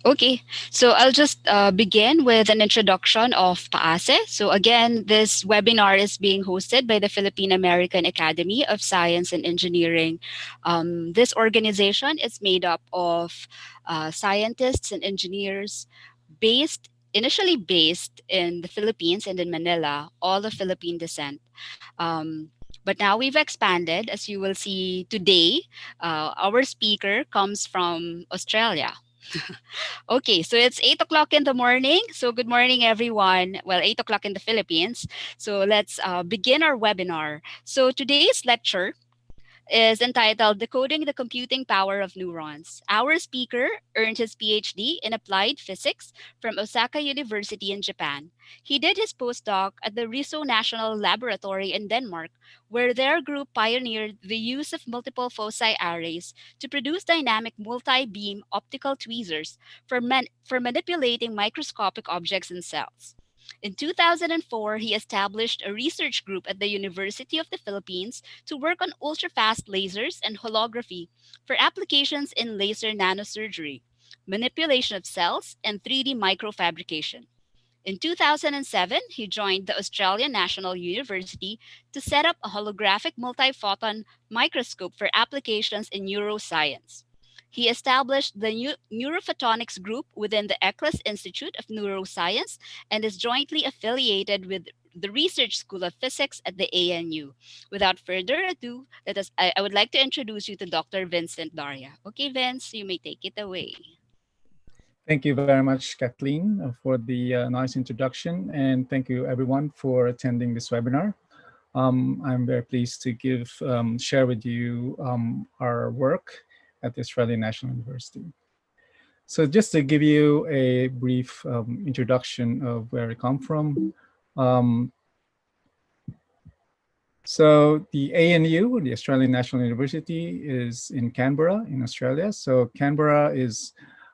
Okay, so I'll just begin with an introduction of PAASE. So again, this webinar is being hosted by the Philippine American Academy of Science and Engineering. This organization is made up of scientists and engineers initially based in the Philippines and in Manila, all of Philippine descent. Um, but now we've expanded, as you will see today. Our speaker comes from Australia. Okay, so it's 8 o'clock in the morning. So good morning, everyone. Well, 8 o'clock in the Philippines. So let's begin our webinar. So today's lecture is entitled Decoding the Computing Power of Neurons. Our speaker earned his PhD in applied physics from Osaka University in Japan. He did his postdoc at the Riso National Laboratory in Denmark, where their group pioneered the use of multiple foci arrays to produce dynamic multi-beam optical tweezers for manipulating microscopic objects in cells. In 2004, he established a research group at the University of the Philippines to work on ultra-fast lasers and holography for applications in laser nanosurgery, manipulation of cells, and 3D microfabrication. In 2007, he joined the Australian National University to set up a holographic multiphoton microscope for applications in neuroscience. He established the Neurophotonics Group within the ECLAS Institute of Neuroscience and is jointly affiliated with the Research School of Physics at the ANU. Without further ado, I would like to introduce you to Dr. Vincent Daria. Okay, Vince, you may take it away. Thank you very much, Kathleen, for the nice introduction. And thank you, everyone, for attending this webinar. I'm very pleased to share with you our work at the Australian National University. So just to give you a brief introduction of where we come from. So the ANU, the Australian National University, is in Canberra, in Australia. So Canberra is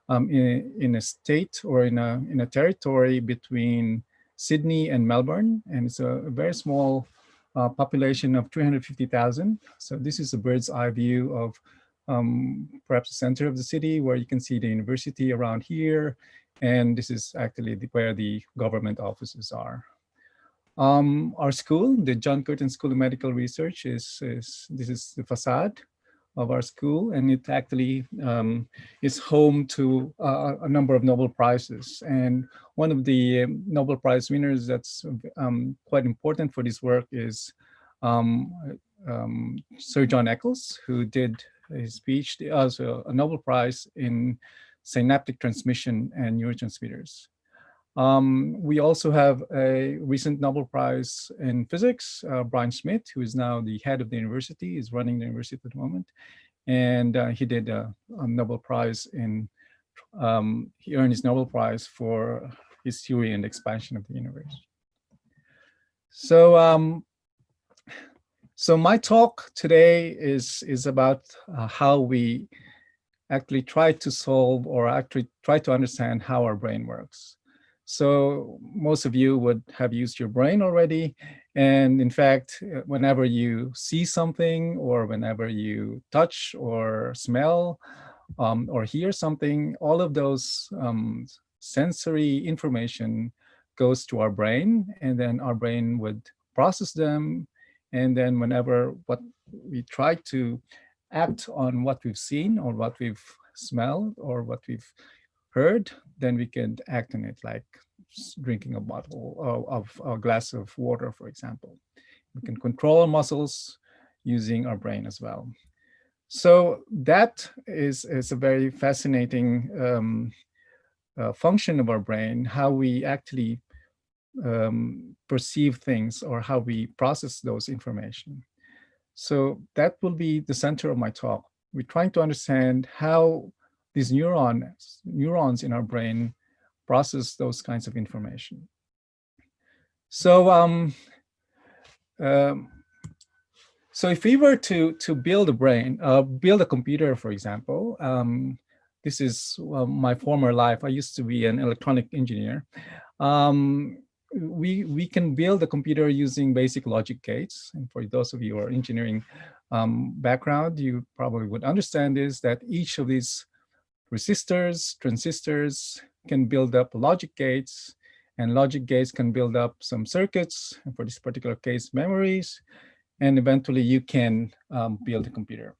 in a state or in a territory between Sydney and Melbourne, and it's a very small population of 350,000. So this is a bird's eye view of perhaps the center of the city, where you can see the university around here, and this is actually where the government offices are. Our school, the John Curtin School of Medical Research, this is the facade of our school, and it actually is home to a number of Nobel Prizes. And one of the Nobel Prize winners that's quite important for this work is Sir John Eccles, who did his PhD, also a Nobel Prize in synaptic transmission and neurotransmitters. We also have a recent Nobel Prize in physics, Brian Schmidt, who is now the head of the university, is running the university at the moment. And he did a Nobel Prize he earned his Nobel Prize for his theory and expansion of the universe. So, so my talk today is about how we actually try to solve or actually try to understand how our brain works. So most of you would have used your brain already. And in fact, whenever you see something or whenever you touch or smell or hear something, all of those sensory information goes to our brain, and then our brain would process them. And then whenever we try to act on what we've seen or what we've smelled or what we've heard, then we can act on it, like drinking a bottle of a glass of water, for example. We can control our muscles using our brain as well. So that is a very fascinating function of our brain, how we actually perceive things or how we process those information. So that will be the center of my talk. We're trying to understand how these neurons in our brain process those kinds of information. So, so if we were to build build a computer, for example, this is my former life. I used to be an electronic engineer. We can build a computer using basic logic gates. And for those of you who are engineering background, you probably would understand this, that each of these resistors, transistors can build up logic gates, and logic gates can build up some circuits, and for this particular case, memories, and eventually you can build a computer.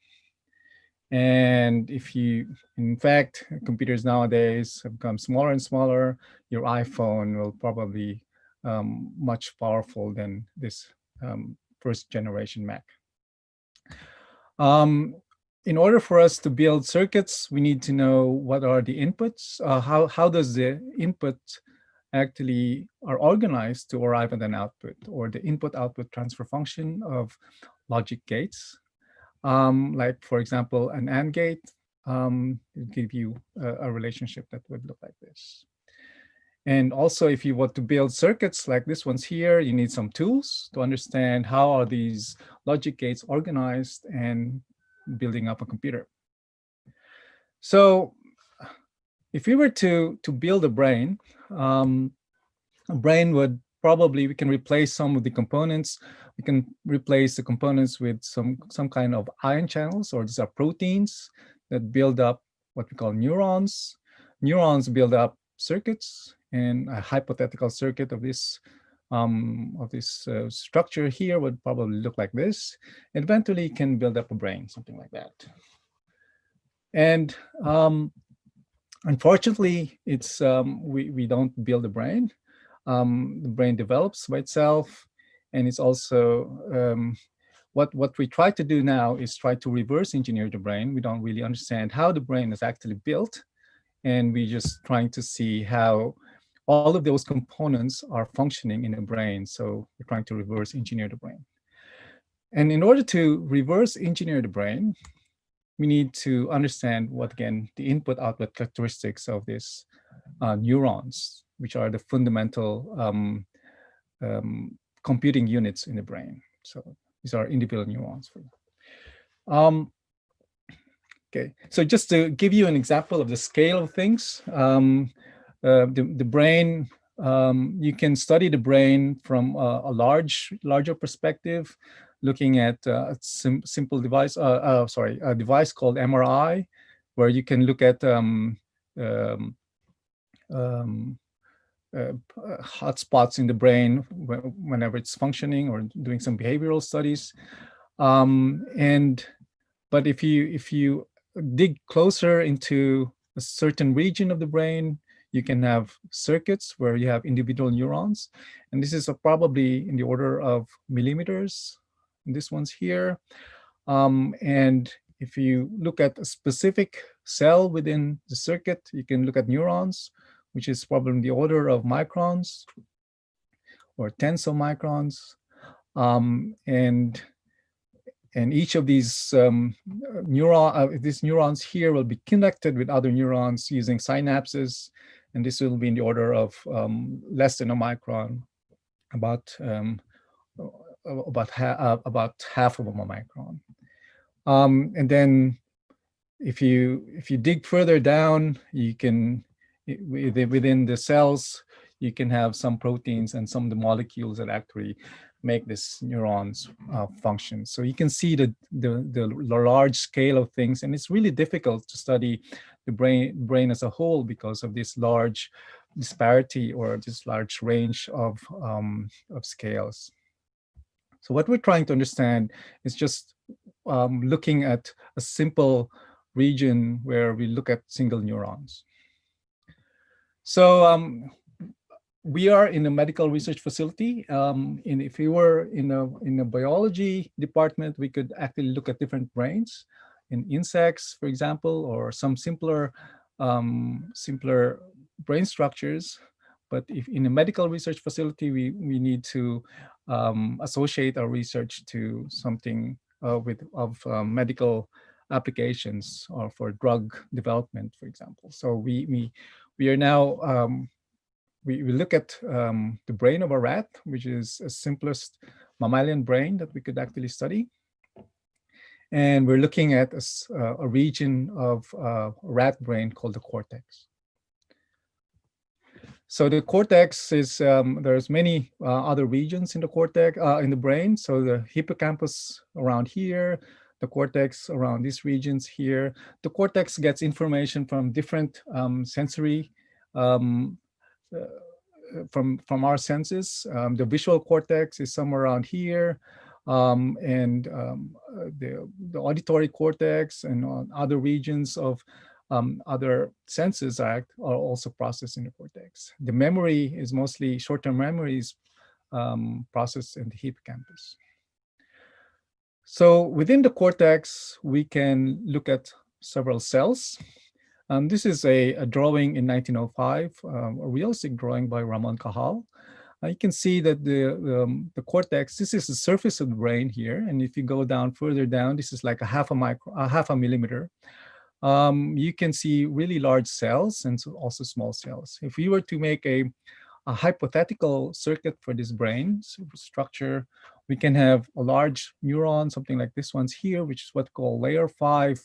And if you, in fact, computers nowadays have become smaller and smaller, your iPhone will probably much powerful than this first generation Mac. In order for us to build circuits, we need to know what are the inputs, how does the input actually are organized to arrive at an output, or the input-output transfer function of logic gates. Like, for example, an AND gate will give you a relationship that would look like this. And also, if you want to build circuits like this one's here, you need some tools to understand how are these logic gates organized and building up a computer. So if we were to build a brain would probably, we can replace some of the components. We can replace the components with some kind of ion channels, or these are proteins that build up what we call neurons. Neurons build up circuits, and a hypothetical circuit of this structure here would probably look like this. And eventually can build up a brain, something like that. And unfortunately, it's we don't build a brain. The brain develops by itself, and it's also what we try to do now is try to reverse engineer the brain. We don't really understand how the brain is actually built, and we're just trying to see how all of those components are functioning in the brain. So we're trying to reverse engineer the brain. And in order to reverse engineer the brain, we need to understand what, again, the input-output characteristics of these neurons, which are the fundamental computing units in the brain. So these are individual neurons. Okay, so just to give you an example of the scale of things, the brain, you can study the brain from a larger perspective, looking at a simple device, a device called MRI, where you can look at hotspots in the brain whenever it's functioning, or doing some behavioral studies. But if you dig closer into a certain region of the brain, you can have circuits where you have individual neurons. And this is probably in the order of millimeters. And this one's here. And if you look at a specific cell within the circuit, you can look at neurons, which is probably in the order of microns or tens of microns. And each of these these neurons here will be connected with other neurons using synapses, and this will be in the order of less than a micron, about half of a micron. And then if you dig further down, you can within the cells, you can have some proteins and some of the molecules that actually make this neurons function. So you can see the large scale of things, and it's really difficult to study the brain as a whole because of this large disparity, or this large range of scales. So what we're trying to understand is just looking at a simple region where we look at single neurons. So we are in a medical research facility. And if we were in a biology department, we could actually look at different brains in insects, for example, or some simpler brain structures. But if in a medical research facility, we need to associate our research to something of medical applications, or for drug development, for example. So we are now we look at the brain of a rat, which is the simplest mammalian brain that we could actually study. And we're looking at a region of rat brain called the cortex. So the cortex is, there's many other regions in the cortex, in the brain. So the hippocampus around here, the cortex around these regions here. The cortex gets information from different sensory um, from our senses. The visual cortex is somewhere around here, and the auditory cortex and other regions of other senses are also processed in the cortex. The memory is mostly short-term memories processed in the hippocampus. So within the cortex, we can look at several cells. This is a drawing in 1905, a realistic drawing by Ramon Cajal. You can see that the cortex, this is the surface of the brain here. And if you go down further down, this is like a half a millimeter. You can see really large cells and so also small cells. If we were to make a hypothetical circuit for this brain structure, we can have a large neuron, something like this one's here, which is what we call layer 5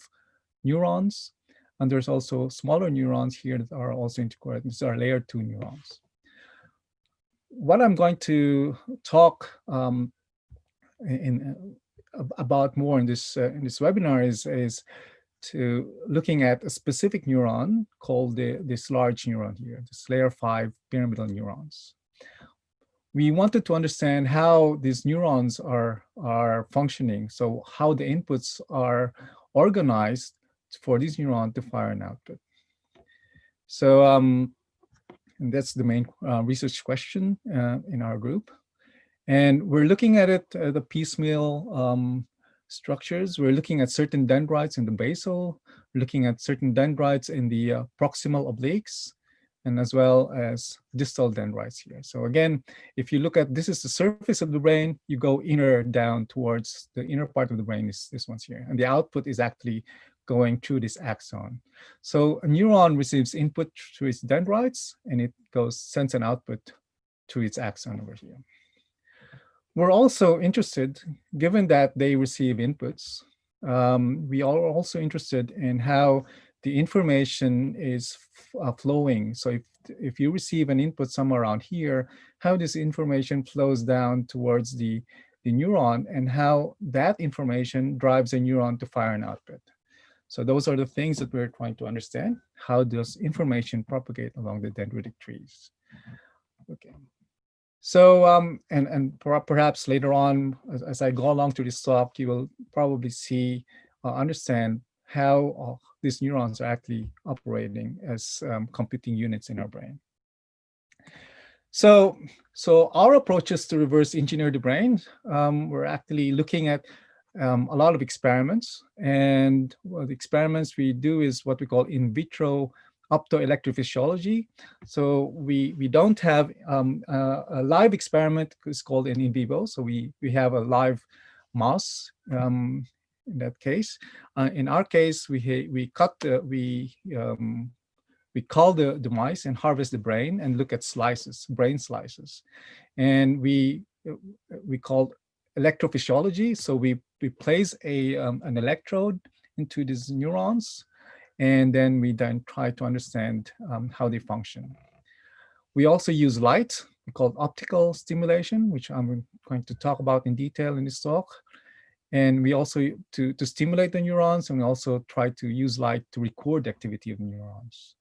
neurons. And there's also smaller neurons here that are also integrated. These are layer 2 neurons. What I'm going to talk about more in this webinar is to looking at a specific neuron called this large neuron here, this layer 5 pyramidal neurons. We wanted to understand how these neurons are functioning, so how the inputs are organized for this neuron to fire an output. So and that's the main research question in our group. And we're looking at it, the piecemeal structures. We're looking at certain dendrites in the basal, looking at certain dendrites in the proximal obliques, and as well as distal dendrites here. So again, if you look at, this is the surface of the brain, you go inner down towards the inner part of the brain is this one's here. And the output is actually going through this axon. So a neuron receives input through its dendrites, and it sends an output to its axon over here. We're also interested, given that they receive inputs, we are also interested in how the information is flowing. So if you receive an input somewhere around here, how this information flows down towards the neuron and how that information drives a neuron to fire an output. So those are the things that we're trying to understand. How does information propagate along the dendritic trees? Okay. So, and perhaps later on, as I go along to this talk, you will probably see, understand how these neurons are actually operating as computing units in our brain. So our approaches to reverse engineer the brain, we're actually looking at a lot of experiments. And the experiments we do is what we call in vitro optoelectrophysiology. So we don't have a live experiment. It's called an in vivo. So we have a live mouse in that case. In our case, we call the mice and harvest the brain and look at slices, brain slices, and we call electrophysiology. So we place an electrode into these neurons, and then we try to understand how they function. We also use light, called optical stimulation, which I'm going to talk about in detail in this talk. And we also, to stimulate the neurons, and we also try to use light to record the activity of neurons.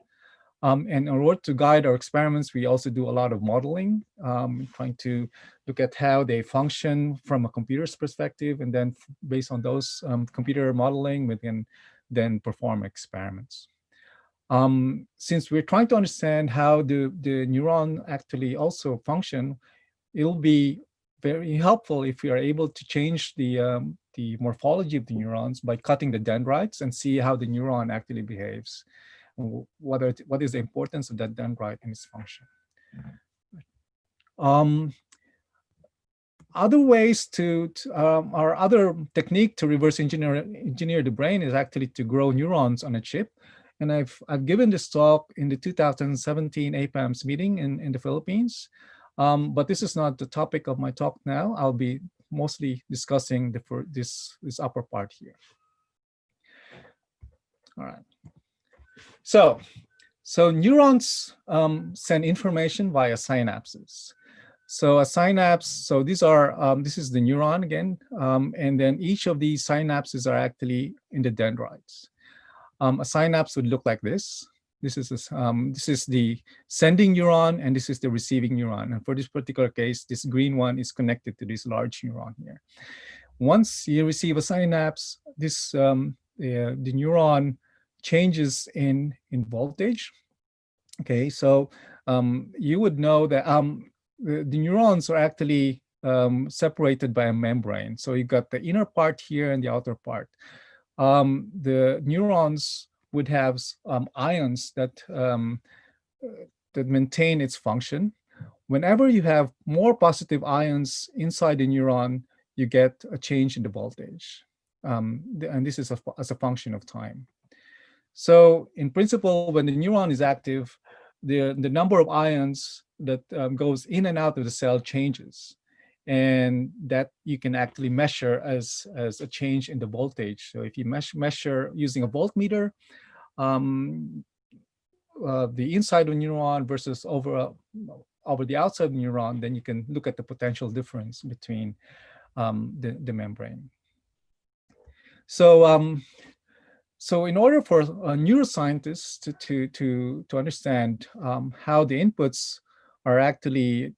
And in order to guide our experiments, we also do a lot of modeling, trying to look at how they function from a computer's perspective, and then based on those computer modeling, we can then perform experiments. Since we're trying to understand how the neuron actually also function, it'll be very helpful if we are able to change the morphology of the neurons by cutting the dendrites and see how the neuron actually behaves. What is the importance of that dendrite in its function? Other ways our other technique to reverse engineer the brain is actually to grow neurons on a chip. And I've given this talk in the 2017 APAMS meeting in the Philippines. But this is not the topic of my talk now. I'll be mostly discussing this upper part here. All right. So neurons send information via synapses. So a synapse, so these are, this is the neuron again, and then each of these synapses are actually in the dendrites. A synapse would look like this. This is the sending neuron, and this is the receiving neuron. And for this particular case, this green one is connected to this large neuron here. Once you receive a synapse, the neuron changes in voltage. Okay, so you would know that the neurons are actually separated by a membrane. So you got the inner part here and the outer part. The neurons would have ions that maintain its function. Whenever you have more positive ions inside the neuron, you get a change in the voltage. And this is as a function of time. So in principle, when the neuron is active, the number of ions that goes in and out of the cell changes. And that you can actually measure as a change in the voltage. So if you measure using a voltmeter, the inside of the neuron versus over the outside of the neuron, then you can look at the potential difference between the membrane. So so in order for neuroscientists to understand how the inputs are actually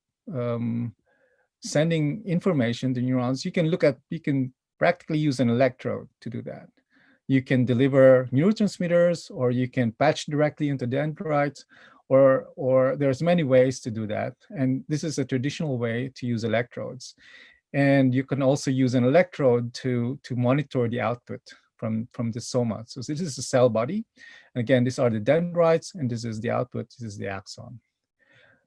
sending information to neurons, you can practically use an electrode to do that. You can deliver neurotransmitters, or you can patch directly into dendrites, or there's many ways to do that. And this is a traditional way to use electrodes. And you can also use an electrode to monitor the output from the soma. So this is the cell body. And again, these are the dendrites, and this is the output, this is the axon.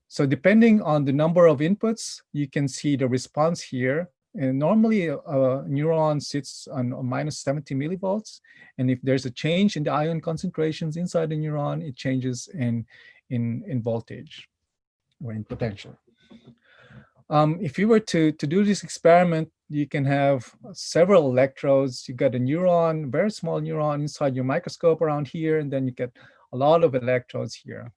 So depending on the number of inputs, you can see the response here. And normally a neuron sits on minus 70 millivolts. And if there's a change in the ion concentrations inside the neuron, it changes in voltage or in potential. If you were to do this experiment, you can have several electrodes. You got a neuron, very small neuron inside your microscope around here, and then you get a lot of electrodes here.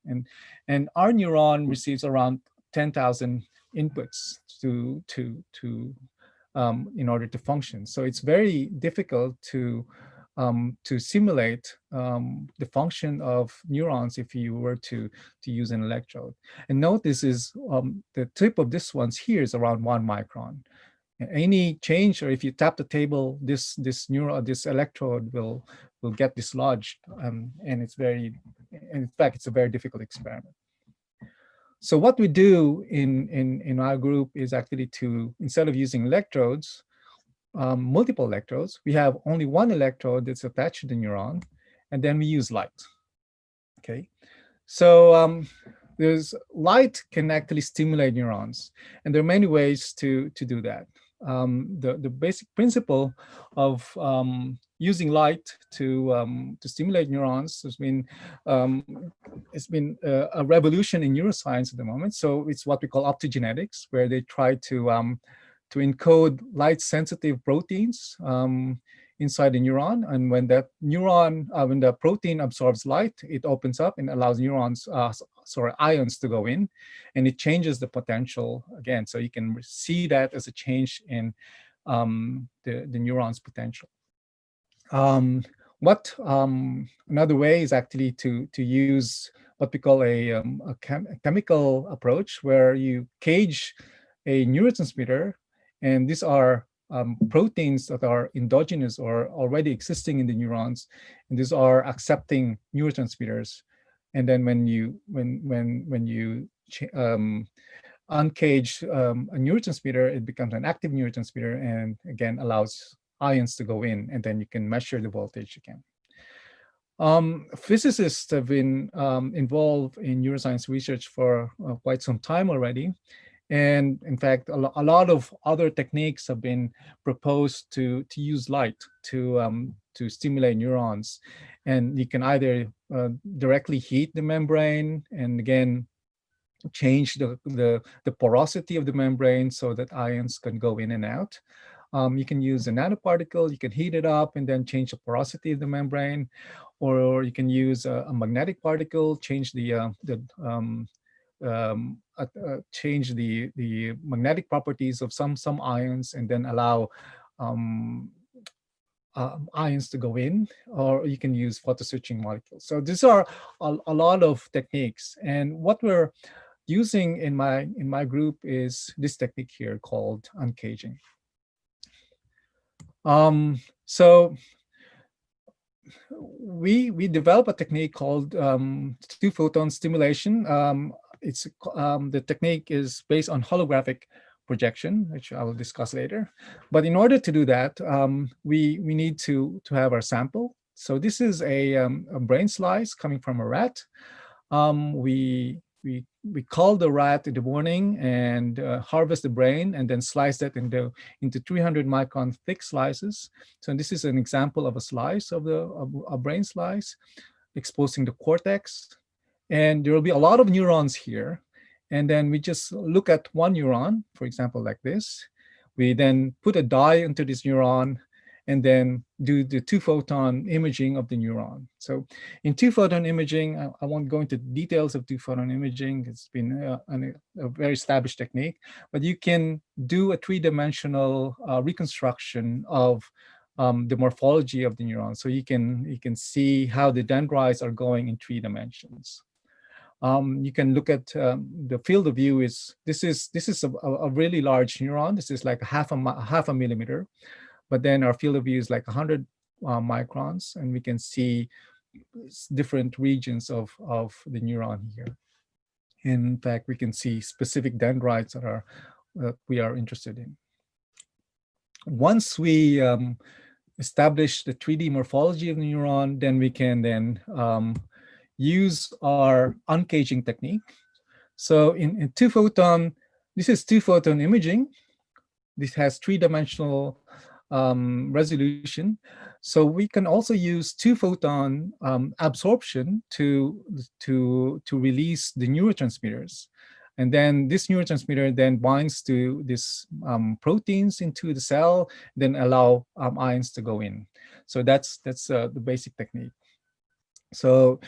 And our neuron receives around 10,000 inputs in order to function. So it's very difficult to simulate the function of neurons if you were to use an electrode. And note this is the tip of this one's here is around 1 micron. Any change, or if you tap the table, this electrode will get dislodged, and in fact, it's a very difficult experiment. So what we do in our group is actually to, instead of using electrodes, multiple electrodes, we have only one electrode that's attached to the neuron, and then we use light. Okay, so there's light can actually stimulate neurons, and there are many ways to do that. The basic principle of using light to stimulate neurons has been a revolution in neuroscience at the moment. So it's what we call optogenetics, where they try to encode light-sensitive proteins inside the neuron, and when that neuron, when the protein absorbs light, it opens up and allows ions to go in, and it changes the potential again. So you can see that as a change in the neuron's potential. Another way is actually to use what we call a chemical approach, where you cage a neurotransmitter, and these are proteins that are endogenous or already existing in the neurons, and these are accepting neurotransmitters. And then when you uncage a neurotransmitter, it becomes an active neurotransmitter, and again allows ions to go in, and then you can measure the voltage again. Physicists have been involved in neuroscience research for quite some time already. And in fact, a lot of other techniques have been proposed to use light to stimulate neurons. And you can either directly heat the membrane, and again, change the porosity of the membrane so that ions can go in and out. You can use a nanoparticle, you can heat it up and then change the porosity of the membrane, or you can use a magnetic particle, change the change the magnetic properties of some ions, and then allow um, ions to go in, or you can use photo switching molecules. So these are a lot of techniques, and what we're using in my group is this technique here called uncaging. So we develop a technique called two photon stimulation. The technique is based on holographic projection, which I will discuss later. But in order to do that, we need to have our sample. So this is a brain slice coming from a rat. We call the rat in the morning and harvest the brain, and then slice that into 300 micron thick slices. So this is an example of a slice of a brain slice, exposing the cortex. And there will be a lot of neurons here. And then we just look at one neuron, for example, like this. We then put a dye into this neuron and then do the two photon imaging of the neuron. So in two photon imaging, I won't go into details of two photon imaging. It's been a very established technique, but you can do a three-dimensional reconstruction of the morphology of the neuron. So you can see how the dendrites are going in 3 dimensions. You can look at the field of view. This is a really large neuron. This is like half a millimeter, but then our field of view is like 100 microns, and we can see different regions of the neuron here. In fact, we can see specific dendrites that we are interested in. Once we establish the 3D morphology of the neuron, then we can use our uncaging technique. So in two photon, this is two photon imaging. This has 3-dimensional resolution. So we can also use two photon absorption to release the neurotransmitters. And then this neurotransmitter then binds to these proteins into the cell, then allow ions to go in. So that's the basic technique. So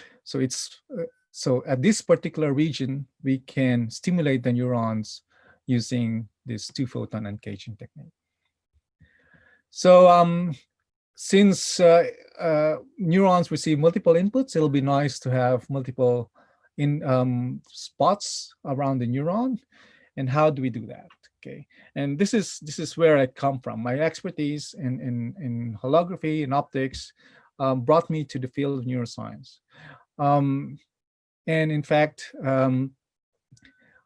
at this particular region, we can stimulate the neurons using this two photon uncaging technique. So since neurons receive multiple inputs, it'll be nice to have multiple spots around the neuron. And how do we do that? Okay, and this is where I come from. My expertise in holography and optics brought me to the field of neuroscience. And in fact,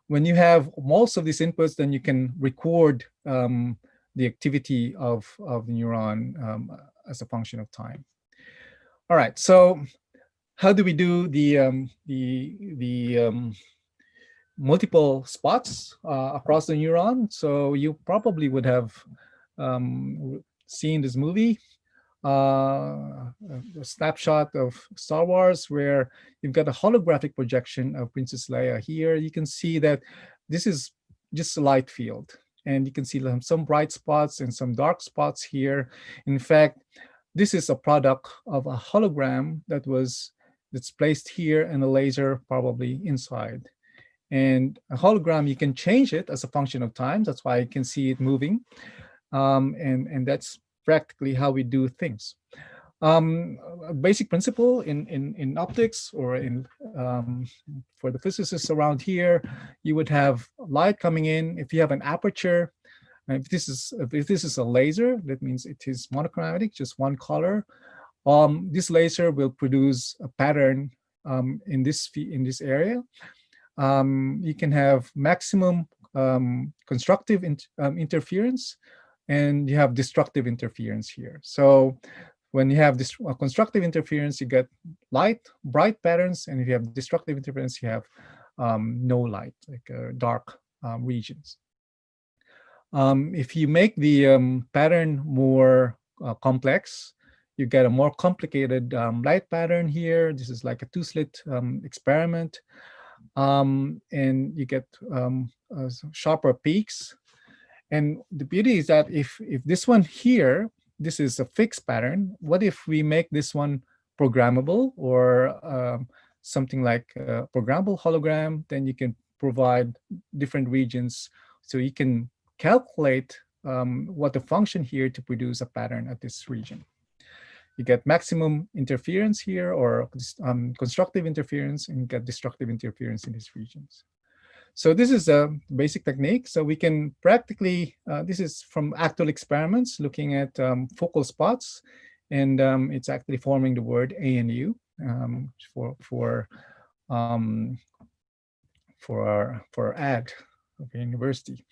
when you have most of these inputs, then you can record the activity of the neuron as a function of time. All right, so how do we do the multiple spots across the neuron? So you probably would have seen this movie, a snapshot of Star Wars, where you've got a holographic projection of Princess Leia. Here you can see that this is just a light field, and you can see some bright spots and some dark spots here. In fact, this is a product of a hologram that's placed here and a laser probably inside. And a hologram, you can change it as a function of time. That's why you can see it moving. And that's practically how we do things. A basic principle in optics, or for the physicists around here, you would have light coming in. If you have an aperture, if this is a laser, that means it is monochromatic, just one color. This laser will produce a pattern in this area. You can have maximum constructive interference, and you have destructive interference here. So when you have this constructive interference, you get light, bright patterns, and if you have destructive interference, you have no light, like dark regions. If you make the pattern more complex, you get a more complicated light pattern here. This is like a 2-slit experiment. And you get sharper peaks. And the beauty is that if this one here, this is a fixed pattern, what if we make this one programmable, or something like a programmable hologram? Then you can provide different regions. So you can calculate what the function here to produce a pattern at this region. You get maximum interference here, or constructive interference, and you get destructive interference in these regions. So this is a basic technique. So we can practically, this is from actual experiments looking at focal spots, and it's actually forming the word ANU um, for ad of the university.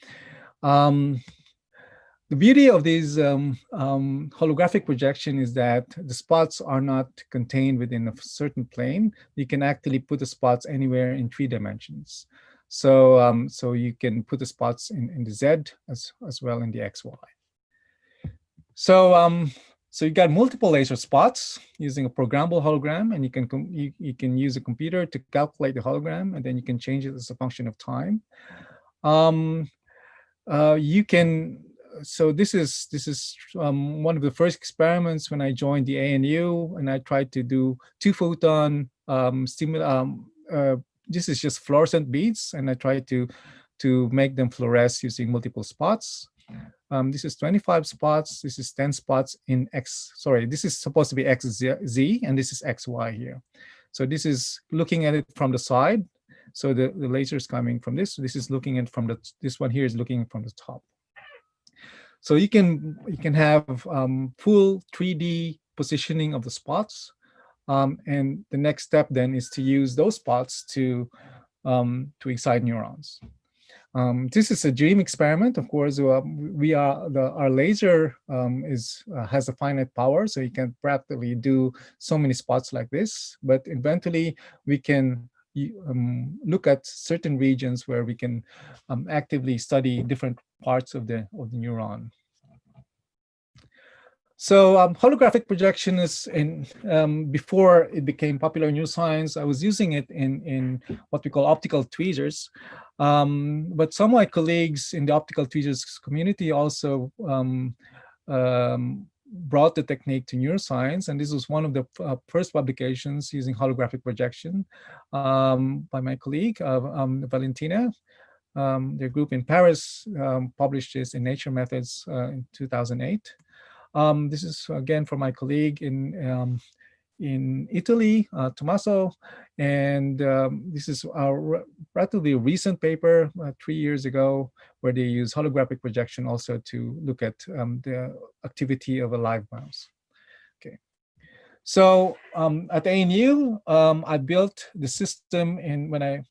The beauty of these holographic projection is that the spots are not contained within a certain plane. You can actually put the spots anywhere in 3 dimensions. So, so you can put the spots in the Z as well in the XY. So, so you got multiple laser spots using a programmable hologram, and you can use a computer to calculate the hologram, and then you can change it as a function of time. You can. So this is one of the first experiments when I joined the ANU, and I tried to do 2 photon this is just fluorescent beads, and I tried to make them fluoresce using multiple spots. This is 25 spots. This is 10 spots in X. Sorry, this is supposed to be XZ, and this is XY here. So this is looking at it from the side. So the laser is coming from this. This is looking at from this one here is looking from the top. So you can have full 3D positioning of the spots. And the next step then is to use those spots to excite neurons. This is a dream experiment. Of course, our laser has a finite power, so you can practically do so many spots like this. But eventually, we can look at certain regions where we can actively study different parts of the neuron. So holographic projection is before it became popular in neuroscience. I was using it in what we call optical tweezers. But some of my colleagues in the optical tweezers community also brought the technique to neuroscience. And this was one of the first publications using holographic projection by my colleague, Valentina. Their group in Paris published this in Nature Methods in 2008. This is again from my colleague in Italy, Tommaso, and this is our relatively recent paper 3 years ago, where they use holographic projection also to look at the activity of a live mouse. Okay, so at ANU, I built the system, and when I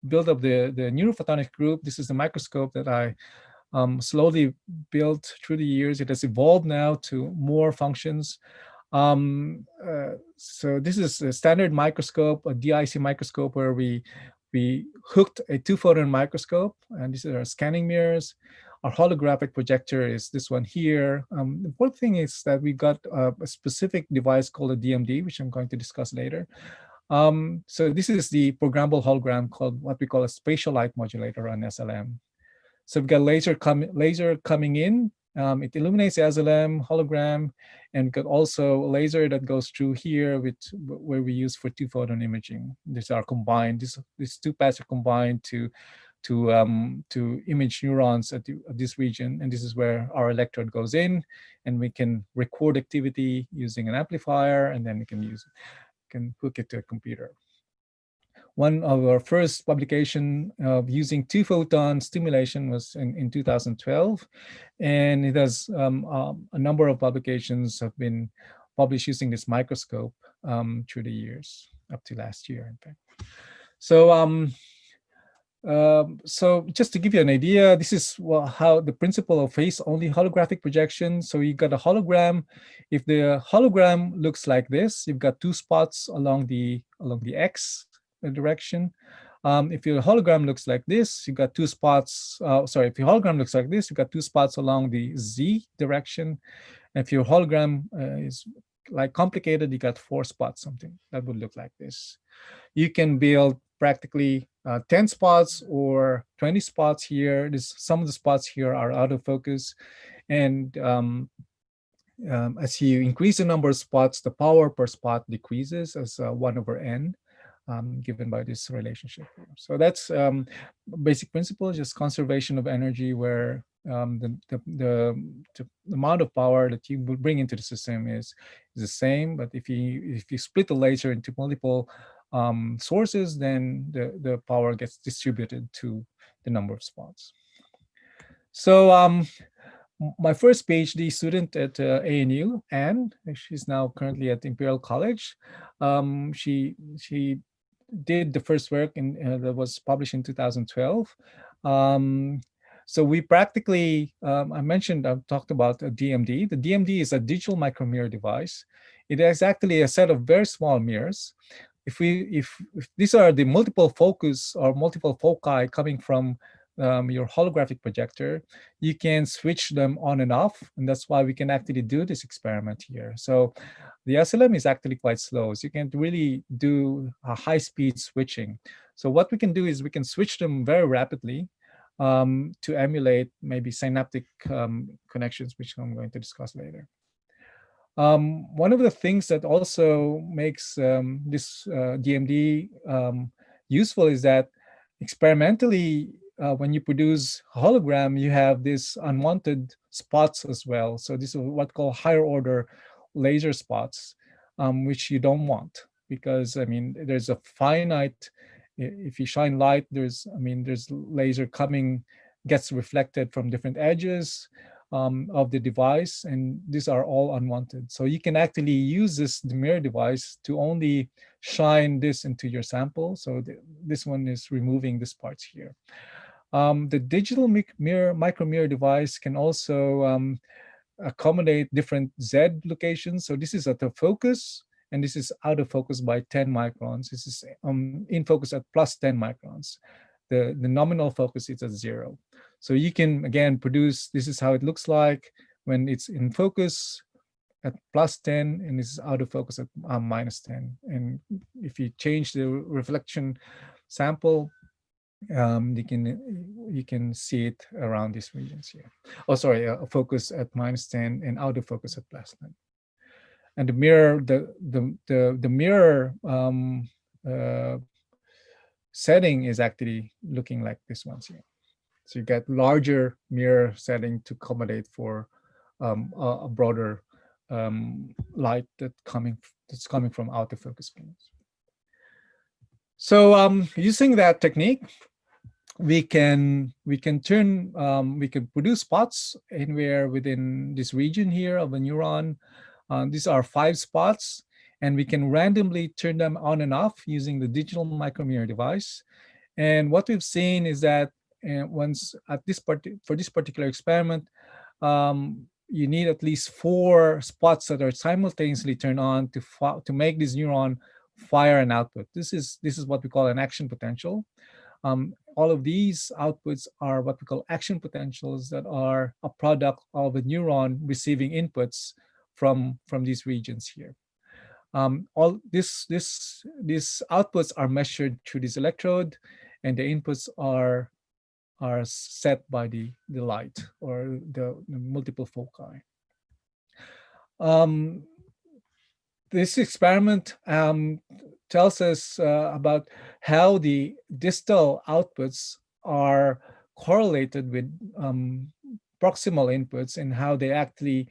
built up the neurophotonic group, this is the microscope that I slowly built through the years. It has evolved now to more functions. So this is a standard microscope, a DIC microscope, where we hooked a 2-photon microscope, and these are our scanning mirrors. Our holographic projector is this one here. The important thing is that we got a specific device called a DMD, which I'm going to discuss later. So this is the programmable hologram called what we call a spatial light modulator, on SLM. So we've got laser coming in. It illuminates the SLM hologram, and we've got also a laser that goes through here, where we use for 2-photon imaging. These are combined. These 2 paths are combined to image neurons at this region, and this is where our electrode goes in, and we can record activity using an amplifier, and then we can hook it to a computer. One of our first publication of using 2-photon stimulation was in 2012, and it has a number of publications have been published using this microscope through the years, up to last year, in fact. So, so just to give you an idea, this is how the principle of phase-only holographic projection. So you got a hologram. If the hologram looks like this, you've got 2 spots along the X direction. If your hologram looks like this, you've got 2 spots. If your hologram looks like this, you've got 2 spots along the Z direction. And if your hologram is like complicated, you got 4 spots, something that would look like this. You can build practically 10 spots or 20 spots here. Some of the spots here are out of focus. And as you increase the number of spots, the power per spot decreases as 1/n. given by this relationship. So that's basic principle, just conservation of energy, where the amount of power that you will bring into the system is the same. But if you split the laser into multiple sources, then the power gets distributed to the number of spots. So my first PhD student at ANU, Anne, she's now currently at Imperial College. She did the first work that was published in 2012. Um, so we practically, I've talked about a DMD. The DMD is a digital micromirror device. It is actually a set of very small mirrors. If these are the multiple focus or multiple foci coming from your holographic projector, you can switch them on and off, and that's why we can actually do this experiment here. So the SLM is actually quite slow, so you can't really do a high-speed switching. So what we can do is we can switch them very rapidly to emulate maybe synaptic connections, which I'm going to discuss later. One of the things that also makes this DMD useful is that experimentally, when you produce a hologram, you have these unwanted spots as well. So this is what called higher order laser spots, which you don't want, because I mean, there's a finite, if you shine light, there's laser coming, gets reflected from different edges of the device, and these are all unwanted. So you can actually use the mirror device to only shine this into your sample. So this one is removing these parts here. The digital micromirror device can also accommodate different Z locations. So this is at the focus, and this is out of focus by 10 microns. This is in focus at plus 10 microns. The nominal focus is at 0. So you can, again, produce, this is how it looks like when it's in focus at plus 10, and this is out of focus at minus 10. And if you change the reflection sample, you can see it around these regions here. Oh, sorry, focus at minus 10 and out of focus at plus 10. And the mirror, the mirror setting is actually looking like this one here. So you get larger mirror setting to accommodate for a broader light that's coming from out of focus beams. So using that technique, we can produce spots anywhere within this region here of a neuron. These are 5 spots, and we can randomly turn them on and off using the digital micromirror device. And what we've seen is that once at for this particular experiment, you need at least 4 spots that are simultaneously turned on to make this neuron fire an output. This is what we call an action potential. All of these outputs are what we call action potentials that are a product of a neuron receiving inputs from these regions here. All these outputs are measured through this electrode, and the inputs are set by the light or the multiple foci. This experiment tells us about how the distal outputs are correlated with proximal inputs and how they actually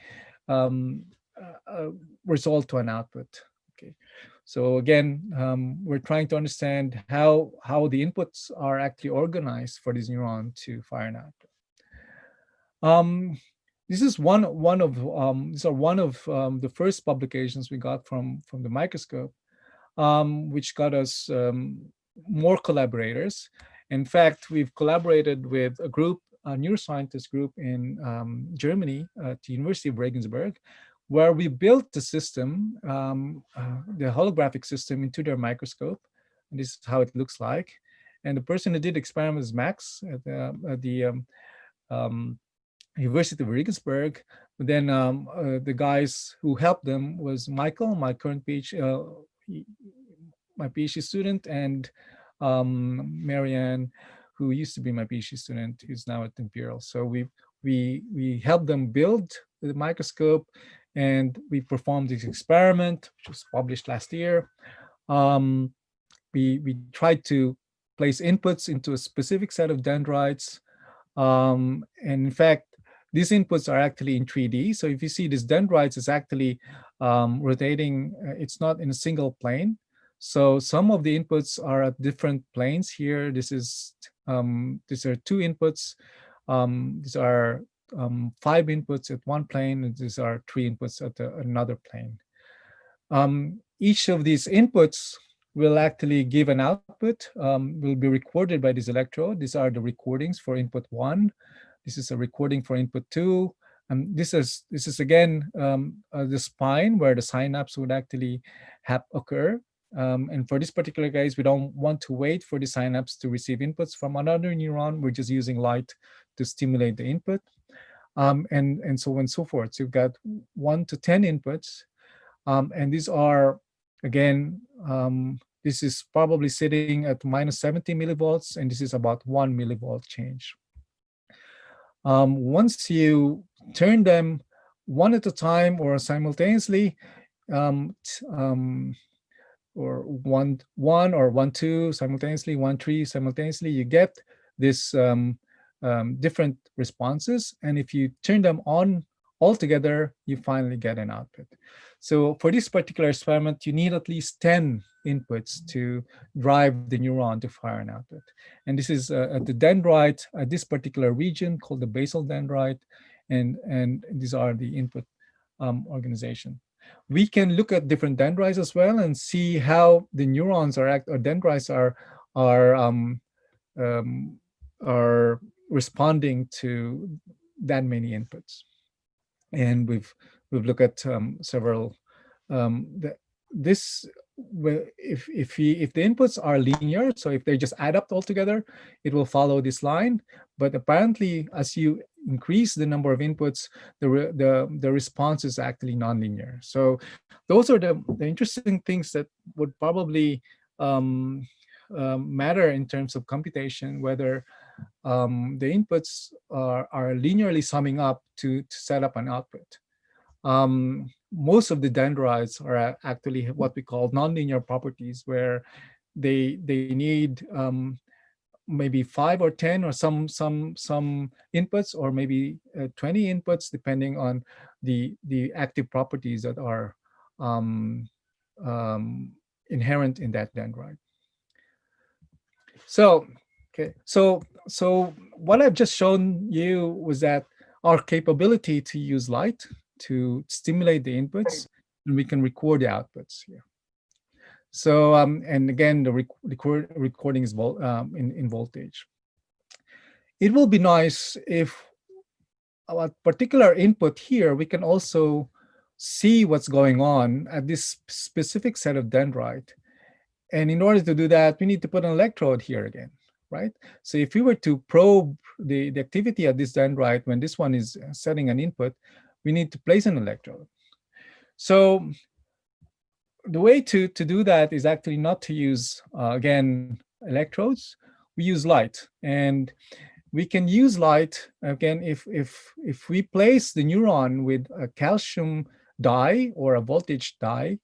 result to an output. Okay, so again, we're trying to understand how the inputs are actually organized for this neuron to fire an output. This is one of the first publications we got from the Microscope, which got us more collaborators. In fact, we've collaborated with a neuroscientist group in Germany at the University of Regensburg, where we built the system, the holographic system, into their microscope. And this is how it looks like. And the person who did the experiment is Max at the University of Regensburg. But then the guys who helped them was Michael, my current my PhD student, and Marianne, who used to be my PhD student, who's now at Imperial. So we helped them build the microscope, and we performed this experiment, which was published last year. we tried to place inputs into a specific set of dendrites. And in fact, these inputs are actually in 3D. So if you see these dendrites, it's actually rotating. It's not in a single plane. So some of the inputs are at different planes here. These are two inputs. These are 5 inputs at one plane, and these are 3 inputs at another plane. Each of these inputs will actually give an output, will be recorded by this electrode. These are the recordings for input 1. This is a recording for input 2. This is again the spine where the synapse would actually occur. And for this particular case, we don't want to wait for the synapse to receive inputs from another neuron. We're just using light to stimulate the input, and so on and so forth. So you've got 1 to 10 inputs, and these are, again, this is probably sitting at minus 70 millivolts, and this is about 1 millivolt change. Once you turn them one at a time or simultaneously, or one or 1 2 simultaneously, 1 3 simultaneously, you get this different responses. And if you turn them on all together, you finally get an output. So for this particular experiment, you need at least 10 inputs to drive the neuron to fire an output. And this is at the dendrite, at this particular region called the basal dendrite, and these are the input organization. We can look at different dendrites as well and see how the neurons or dendrites are responding to that many inputs. And we've looked at several. If the inputs are linear, so if they just add up all together, it will follow this line. But apparently, as you increase the number of inputs, the response is actually nonlinear. So those are the interesting things that would probably matter in terms of computation, whether the inputs are linearly summing up to set up an output. Most of the dendrites are actually what we call nonlinear properties, where they need maybe 5 or 10 or some inputs, or maybe 20 inputs, depending on the active properties that are inherent in that dendrite. So, okay, so what I've just shown you was that our capability to use light to stimulate the inputs, and we can record the outputs here. So, and again, the recording is in voltage. It will be nice if a particular input here, we can also see what's going on at this specific set of dendrite. And in order to do that, we need to put an electrode here again, right? So if we were to probe the activity at this dendrite when this one is setting an input, we need to place an electrode. So the way to do that is actually not to use, again, electrodes. We use light. And we can use light, again, if we place the neuron with a calcium dye or a voltage dye,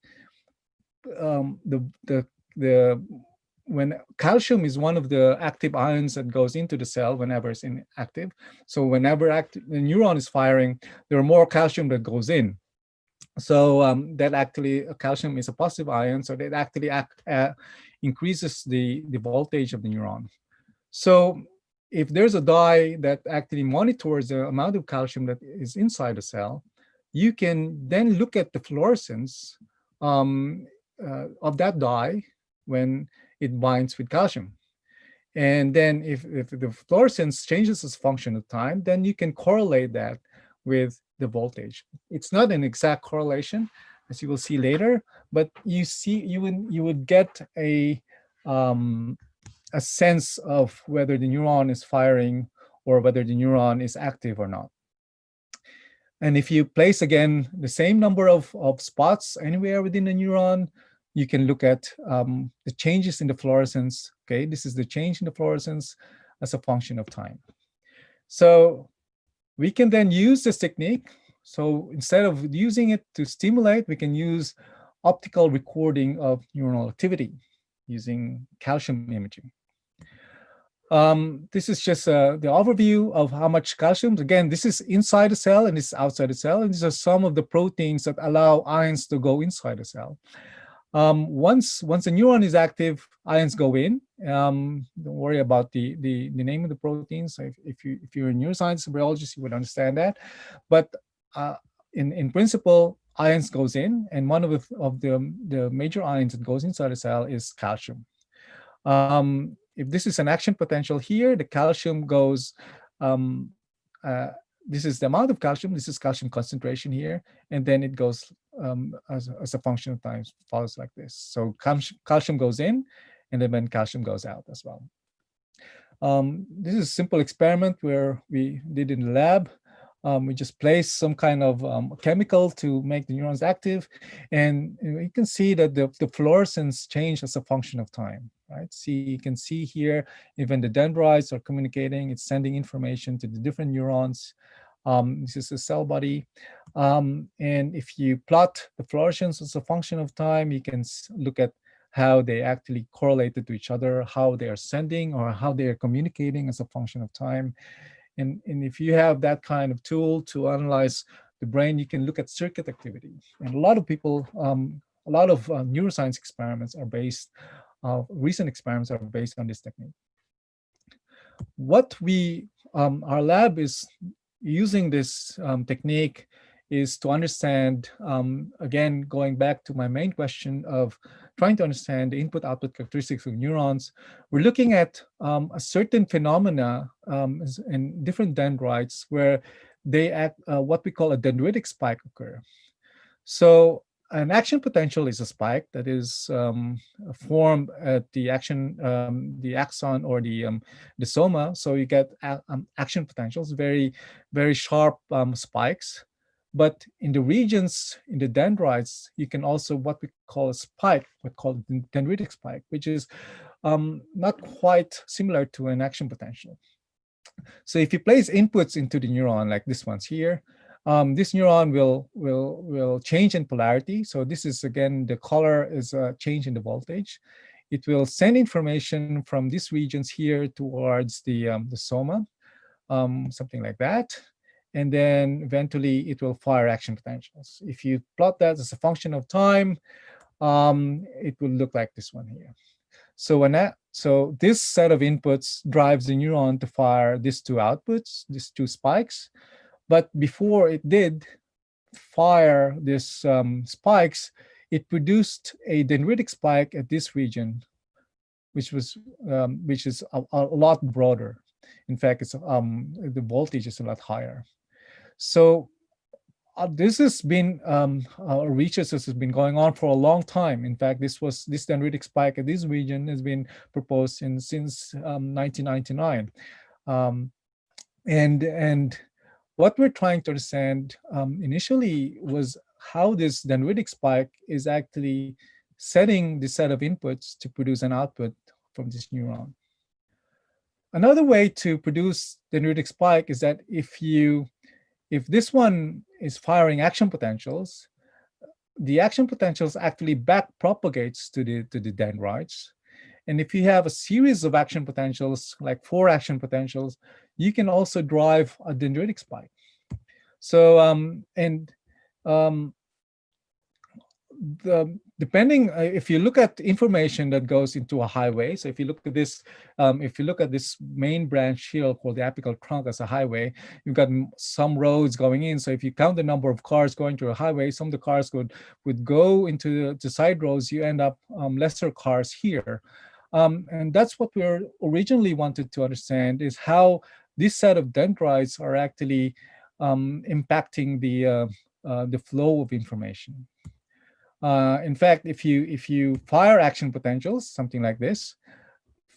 when calcium is one of the active ions that goes into the cell whenever it's inactive. So whenever the neuron is firing, there are more calcium that goes in. So that actually, calcium is a positive ion, so that actually increases the voltage of the neuron. So if there's a dye that actually monitors the amount of calcium that is inside the cell, you can then look at the fluorescence of that dye when it binds with calcium. And then if the fluorescence changes as a function of time, then you can correlate that with the voltage. It's not an exact correlation, as you will see later, but you would get a sense of whether the neuron is firing or whether the neuron is active or not. And if you place, again, the same number of spots anywhere within the neuron, you can look at the changes in the fluorescence. Okay, this is the change in the fluorescence as a function of time. So we can then use this technique. So instead of using it to stimulate, we can use optical recording of neuronal activity using calcium imaging. This is just the overview of how much calcium. Again, this is inside the cell and this is outside the cell. And these are some of the proteins that allow ions to go inside the cell. Once a neuron is active, ions go in. Don't worry about the name of the proteins. If you're a neuroscience biologist, you would understand that. But in principle, ions goes in, and one of the major ions that goes inside the cell is calcium. If this is an action potential here, the calcium goes, this is the amount of calcium, this is calcium concentration here, and then it goes as a function of time, follows like this. So calcium goes in, and then calcium goes out as well. This is a simple experiment where we did in the lab. We just placed some kind of chemical to make the neurons active, and you can see that the fluorescence change as a function of time, right? You can see here, even the dendrites are communicating, it's sending information to the different neurons. This is a cell body. And if you plot the fluorescence as a function of time, you can look at how they actually correlated to each other, how they are sending or how they are communicating as a function of time. And if you have that kind of tool to analyze the brain, you can look at circuit activity. And a lot of people, a lot of neuroscience experiments are based, recent experiments are based on this technique. What our lab is using this technique is to understand, again, going back to my main question of trying to understand the input-output characteristics of neurons. We're looking at a certain phenomena in different dendrites where they act, what we call a dendritic spike occur. So an action potential is a spike that is formed at the axon or the soma. So you get action potentials, very, very sharp spikes. But in the regions, in the dendrites, you can also what we call a spike, what's called dendritic spike, which is not quite similar to an action potential. So if you place inputs into the neuron, like this one's here, this neuron will change in polarity. So this is, again, the color is a change in the voltage. It will send information from these regions here towards the soma, something like that. And then eventually it will fire action potentials. If you plot that as a function of time, it will look like this one here. So this set of inputs drives the neuron to fire these two outputs, these two spikes. But before it did fire these spikes, it produced a dendritic spike at this region, which is a lot broader. In fact, it's the voltage is a lot higher. So this has been research has been going on for a long time. In fact, this dendritic spike at this region has been proposed since 1999, and what we're trying to understand initially was how this dendritic spike is actually setting the set of inputs to produce an output from this neuron. Another way to produce dendritic spike is that if this one is firing action potentials, the action potentials actually back propagates to the dendrites. And if you have a series of action potentials, like 4 action potentials, you can also drive a dendritic spike. So, depending, if you look at information that goes into a highway, so if you look at this main branch here called the apical trunk as a highway, you've got some roads going in. So if you count the number of cars going through a highway, some of the cars would go into the side roads. You end up lesser cars here. And that's what we originally wanted to understand, is how this set of dendrites are actually impacting the flow of information. In fact, if you fire action potentials, something like this,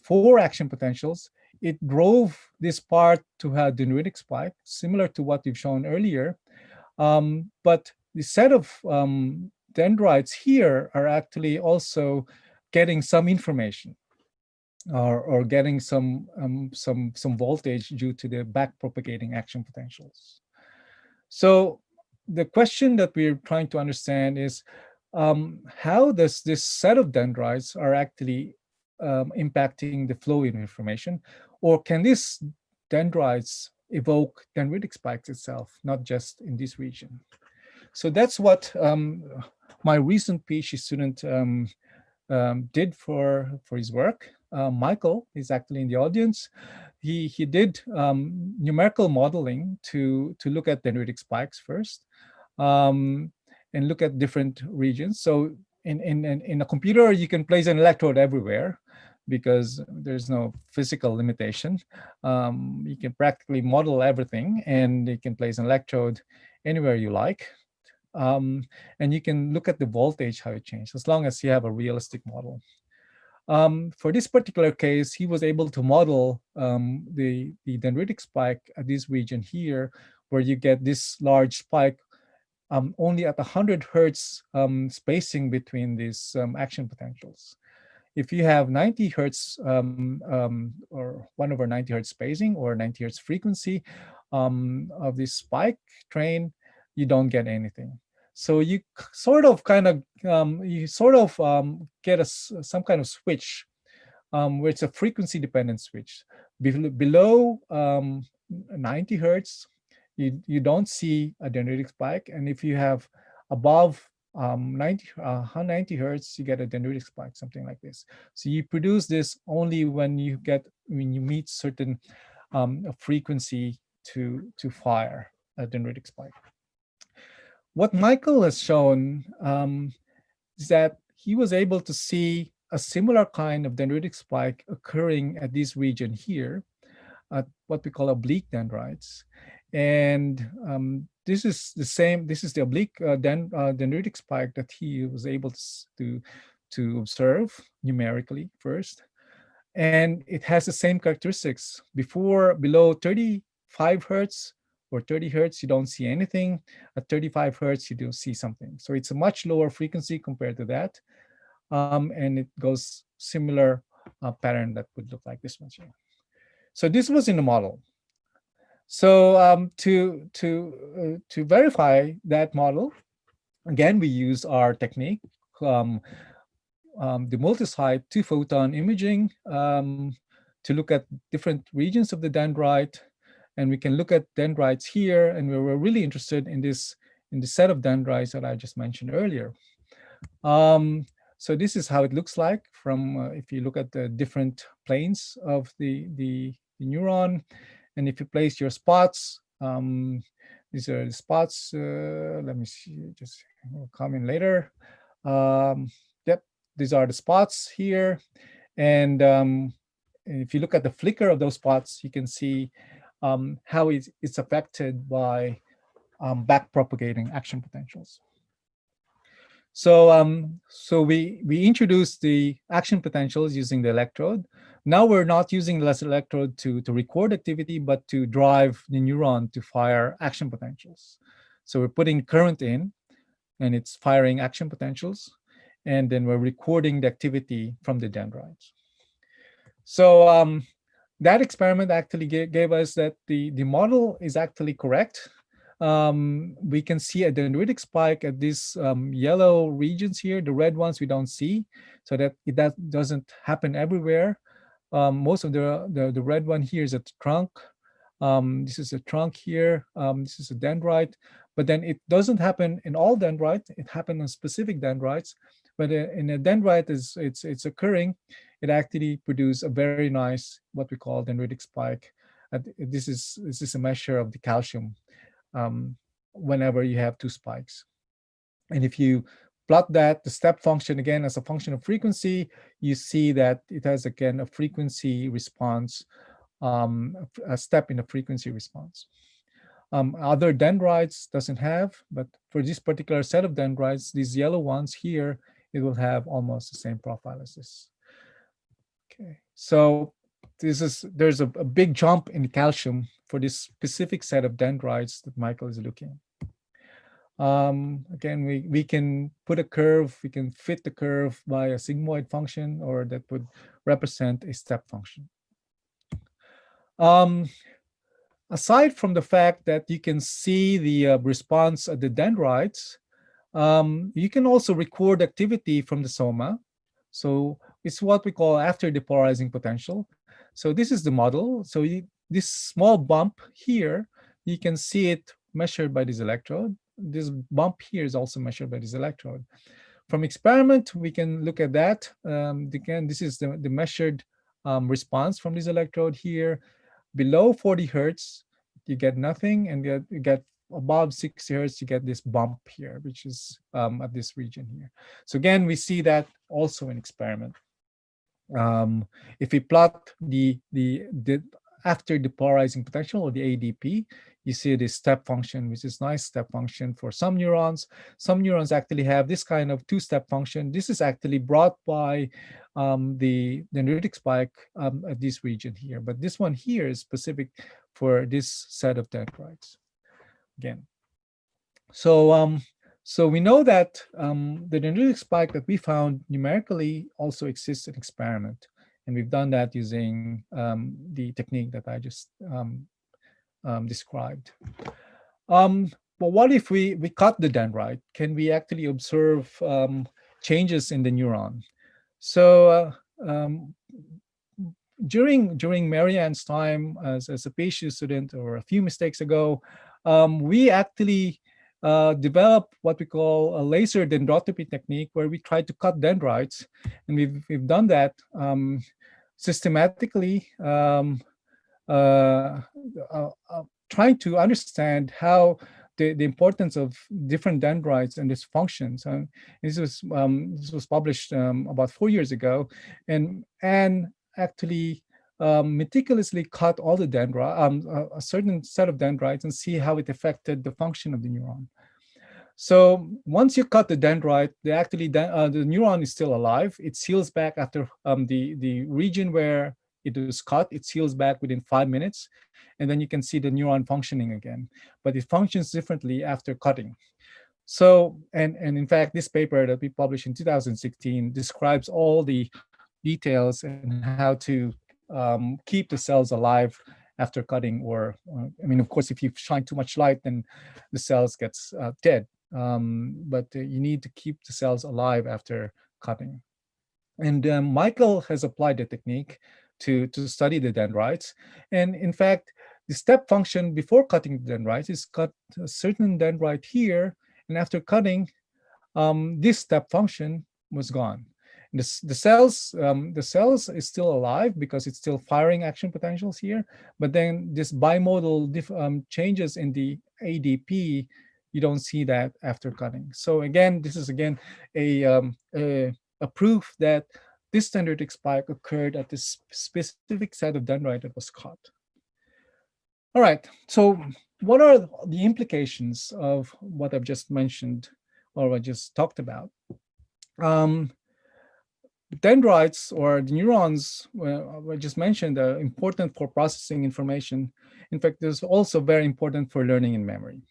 4 action potentials, it drove this part to have dendritic spike, similar to what you've shown earlier. But the set of dendrites here are actually also getting some information, or getting some voltage due to the back propagating action potentials. So the question that we're trying to understand is how does this set of dendrites are actually impacting the flow of information, or can these dendrites evoke dendritic spikes itself, not just in this region? So that's what my recent PhD student did for his work. Michael is actually in the audience. He did numerical modeling to look at dendritic spikes first, um, and look at different regions. So in a computer, you can place an electrode everywhere because there's no physical limitation. You can practically model everything, and you can place an electrode anywhere you like. Um, and you can look at the voltage, how it changed, as long as you have a realistic model. For this particular case, he was able to model the dendritic spike at this region here, where you get this large spike only at 100 hertz spacing between these action potentials. If you have 90 hertz or 1 over 90 hertz spacing or 90 hertz frequency of this spike train, you don't get anything. So you sort of kind of get some kind of switch where it's a frequency dependent switch. Below 90 hertz, you don't see a dendritic spike, and if you have above 90 hertz, you get a dendritic spike, something like this. So you produce this only when you meet certain frequency to fire a dendritic spike. What Michael has shown is that he was able to see a similar kind of dendritic spike occurring at this region here, at what we call oblique dendrites. And this is the same, this is the oblique dendritic spike that he was able to observe numerically first. And it has the same characteristics. Below 35 hertz or 30 hertz, you don't see anything. At 35 hertz, you do see something. So it's a much lower frequency compared to that. And it goes similar pattern that would look like this one here. So this was in the model. So to verify that model, again, we use our technique, the multi-site 2-photon imaging, to look at different regions of the dendrite. And we can look at dendrites here, and we were really interested in the set of dendrites that I just mentioned earlier. So this is how it looks like from if you look at the different planes of the neuron, and if you place your spots, these are the spots. Let me see, just will come in later. Yep, these are the spots here, and if you look at the flicker of those spots, you can see how it's affected by back-propagating action potentials. So we introduced the action potentials using the electrode. Now we're not using the electrode to record activity, but to drive the neuron to fire action potentials. So we're putting current in, and it's firing action potentials, and then we're recording the activity from the dendrites. So that experiment actually gave us that the model is actually correct. We can see a dendritic spike at these yellow regions here. The red ones we don't see, so that doesn't happen everywhere. Most of the red one here is at the trunk. This is a trunk here. This is a dendrite, but then it doesn't happen in all dendrites. It happens on specific dendrites. But in a dendrite it's occurring, it actually produces a very nice, what we call dendritic spike. This is a measure of the calcium whenever you have two spikes. And if you plot that, the step function again as a function of frequency, you see that it has again a frequency response, a step in the frequency response. Other dendrites doesn't have, but for this particular set of dendrites, these yellow ones here, it will have almost the same profile as this. Okay, so there's a big jump in calcium for this specific set of dendrites that Michael is looking. Again, we can put a curve, we can fit the curve by a sigmoid function, or that would represent a step function. Aside from the fact that you can see the response of the dendrites, you can also record activity from the soma. So it's what we call after depolarizing potential. So this is the model. So this small bump here, you can see it measured by this electrode. This bump here is also measured by this electrode. From experiment, we can look at that. Again, this is the measured response from this electrode here. Below 40 hertz, you get nothing, and you get above 60 hertz, you get this bump here, which is at this region here. So again, we see that also in experiment. If we plot the after depolarizing potential, or the ADP, you see this step function, which is nice step function for some neurons. Some neurons actually have this kind of two-step function. This is actually brought by the dendritic spike at this region here. But this one here is specific for this set of dendrites. Again, so we know that the dendritic spike that we found numerically also exists in experiment. And we've done that using the technique that I just described. But what if we cut the dendrite? Can we actually observe changes in the neuron? So during Marianne's time as a PhD student, or a few mistakes ago, we actually developed what we call a laser dendrotropy technique, where we try to cut dendrites, and we've done that systematically, trying to understand how the importance of different dendrites and its functions. This was published about 4 years ago, and actually meticulously cut all the a certain set of dendrites, and see how it affected the function of the neuron. So once you cut the dendrite, the neuron is still alive. It seals back after the region where it was cut. It seals back within 5 minutes, and then you can see the neuron functioning again. But it functions differently after cutting. So, and in fact, this paper that we published in 2016 describes all the details and how to keep the cells alive after cutting. Or I mean, of course, if you shine too much light, then the cells gets dead. But you need to keep the cells alive after cutting. And Michael has applied the technique to study the dendrites. And in fact, the step function before cutting the dendrites is cut a certain dendrite here, and after cutting, this step function was gone. The cells is still alive because it's still firing action potentials here, but then this bimodal changes in the ADP, you don't see that after cutting. So again, this is again a proof that this dendritic spike occurred at this specific set of dendrite that was cut. All right, so what are the implications of what I've just mentioned, or I just talked about? Dendrites, or the neurons, I just mentioned, are important for processing information. In fact, they're also very important for learning and memory.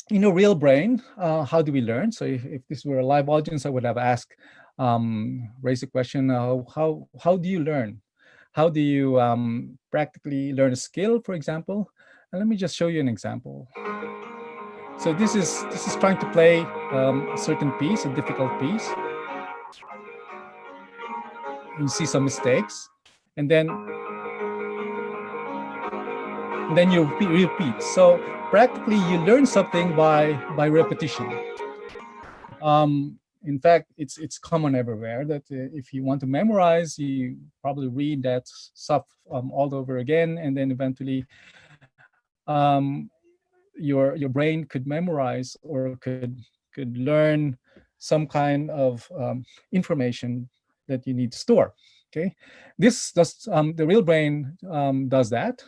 In a real brain, how do we learn? So if this were a live audience, I would have asked, raised the question, how do you learn? How do you practically learn a skill, for example? And let me just show you an example. So this is trying to play a certain piece, a difficult piece. You see some mistakes, and then you repeat. So practically, you learn something by repetition. In fact, it's common everywhere that if you want to memorize, you probably read that stuff all over again, and then eventually your brain could memorize, or could learn some kind of information that you need to store. Okay, this does the real brain does that.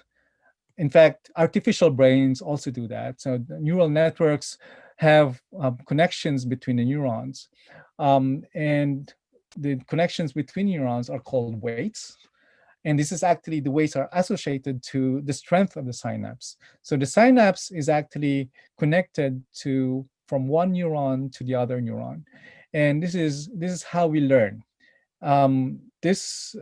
In fact, artificial brains also do that. So the neural networks have connections between the neurons, and the connections between neurons are called weights. And this is actually, the weights are associated to the strength of the synapse. So the synapse is actually connected to from one neuron to the other neuron, and this is how we learn. This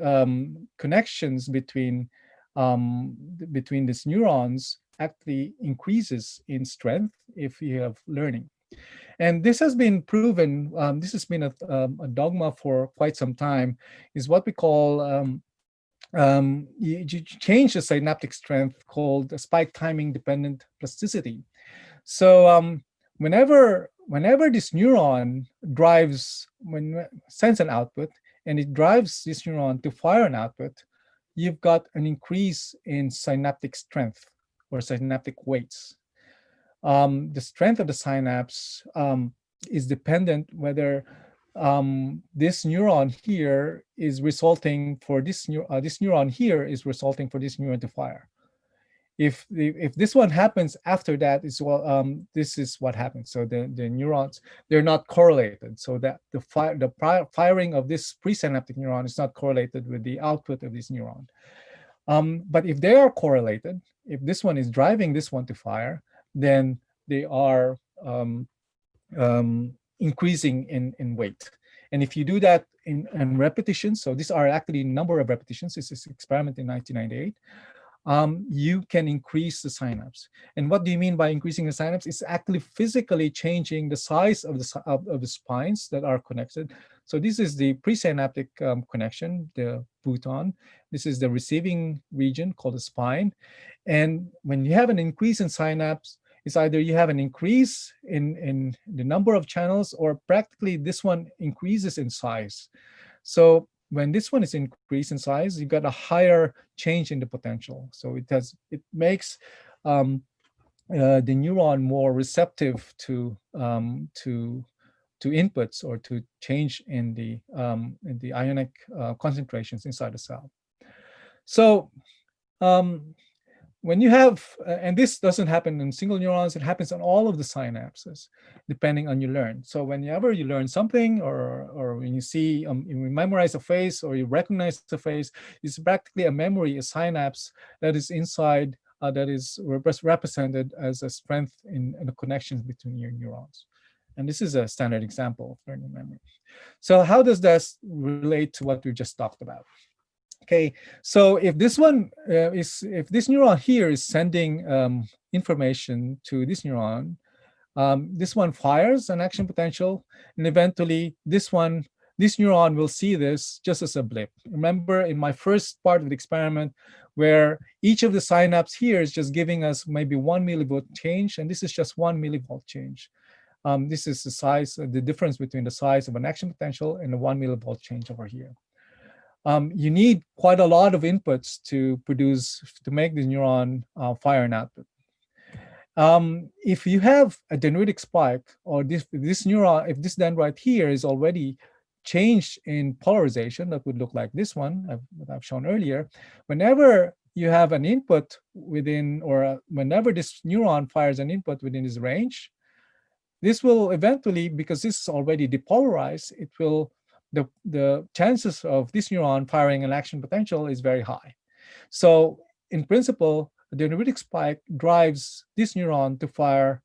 connections between these neurons actually increases in strength if you have learning. And this has been proven, this has been a dogma for quite some time, is what we call you change the synaptic strength called spike timing dependent plasticity. So whenever this neuron drives, sends an output, and it drives this neuron to fire an output, you've got an increase in synaptic strength or synaptic weights. The strength of the synapse is dependent whether this neuron here is resulting for this neuron here is resulting for this neuron to fire. If this one happens after that, is well, this is what happens. So the neurons, they're not correlated. So that the firing of this presynaptic neuron is not correlated with the output of this neuron. But if they are correlated, if this one is driving this one to fire, then they are increasing in weight. And if you do that in repetitions, so these are actually number of repetitions. This is an experiment in 1998. You can increase the synapse. And what do you mean by increasing the synapse? It's actually physically changing the size of the spines that are connected. So this is the presynaptic connection, the bouton. This is the receiving region called the spine. And when you have an increase in synapse, it's either you have an increase in the number of channels, or practically this one increases in size. So when this one is increased in size, you got a higher change in the potential. So it makes the neuron more receptive to inputs or to change in the ionic concentrations inside the cell. So when you have, and this doesn't happen in single neurons, it happens on all of the synapses, depending on you learn. So whenever you learn something, or when you see, you memorize a face or you recognize the face, it's practically a memory, a synapse that is inside, that is represented as a strength in the connections between your neurons. And this is a standard example of learning memory. So how does this relate to what we just talked about? Okay, so if this one if this neuron here is sending information to this one fires an action potential, and eventually this neuron will see this just as a blip. Remember in my first part of the experiment, where each of the synapse here is just giving us maybe 1 millivolt change, and this is just 1 millivolt change. This is the size, the difference between the size of an action potential and the 1 millivolt change over here. You need quite a lot of inputs to make the neuron fire an output. If you have a dendritic spike, or this neuron, if this dendrite here is already changed in polarization, that would look like this one that I've shown earlier. Whenever you have an input within, or whenever this neuron fires an input within this range, this will eventually, because this is already depolarized, it will, the chances of this neuron firing an action potential is very high. So in principle, the dendritic spike drives this neuron to fire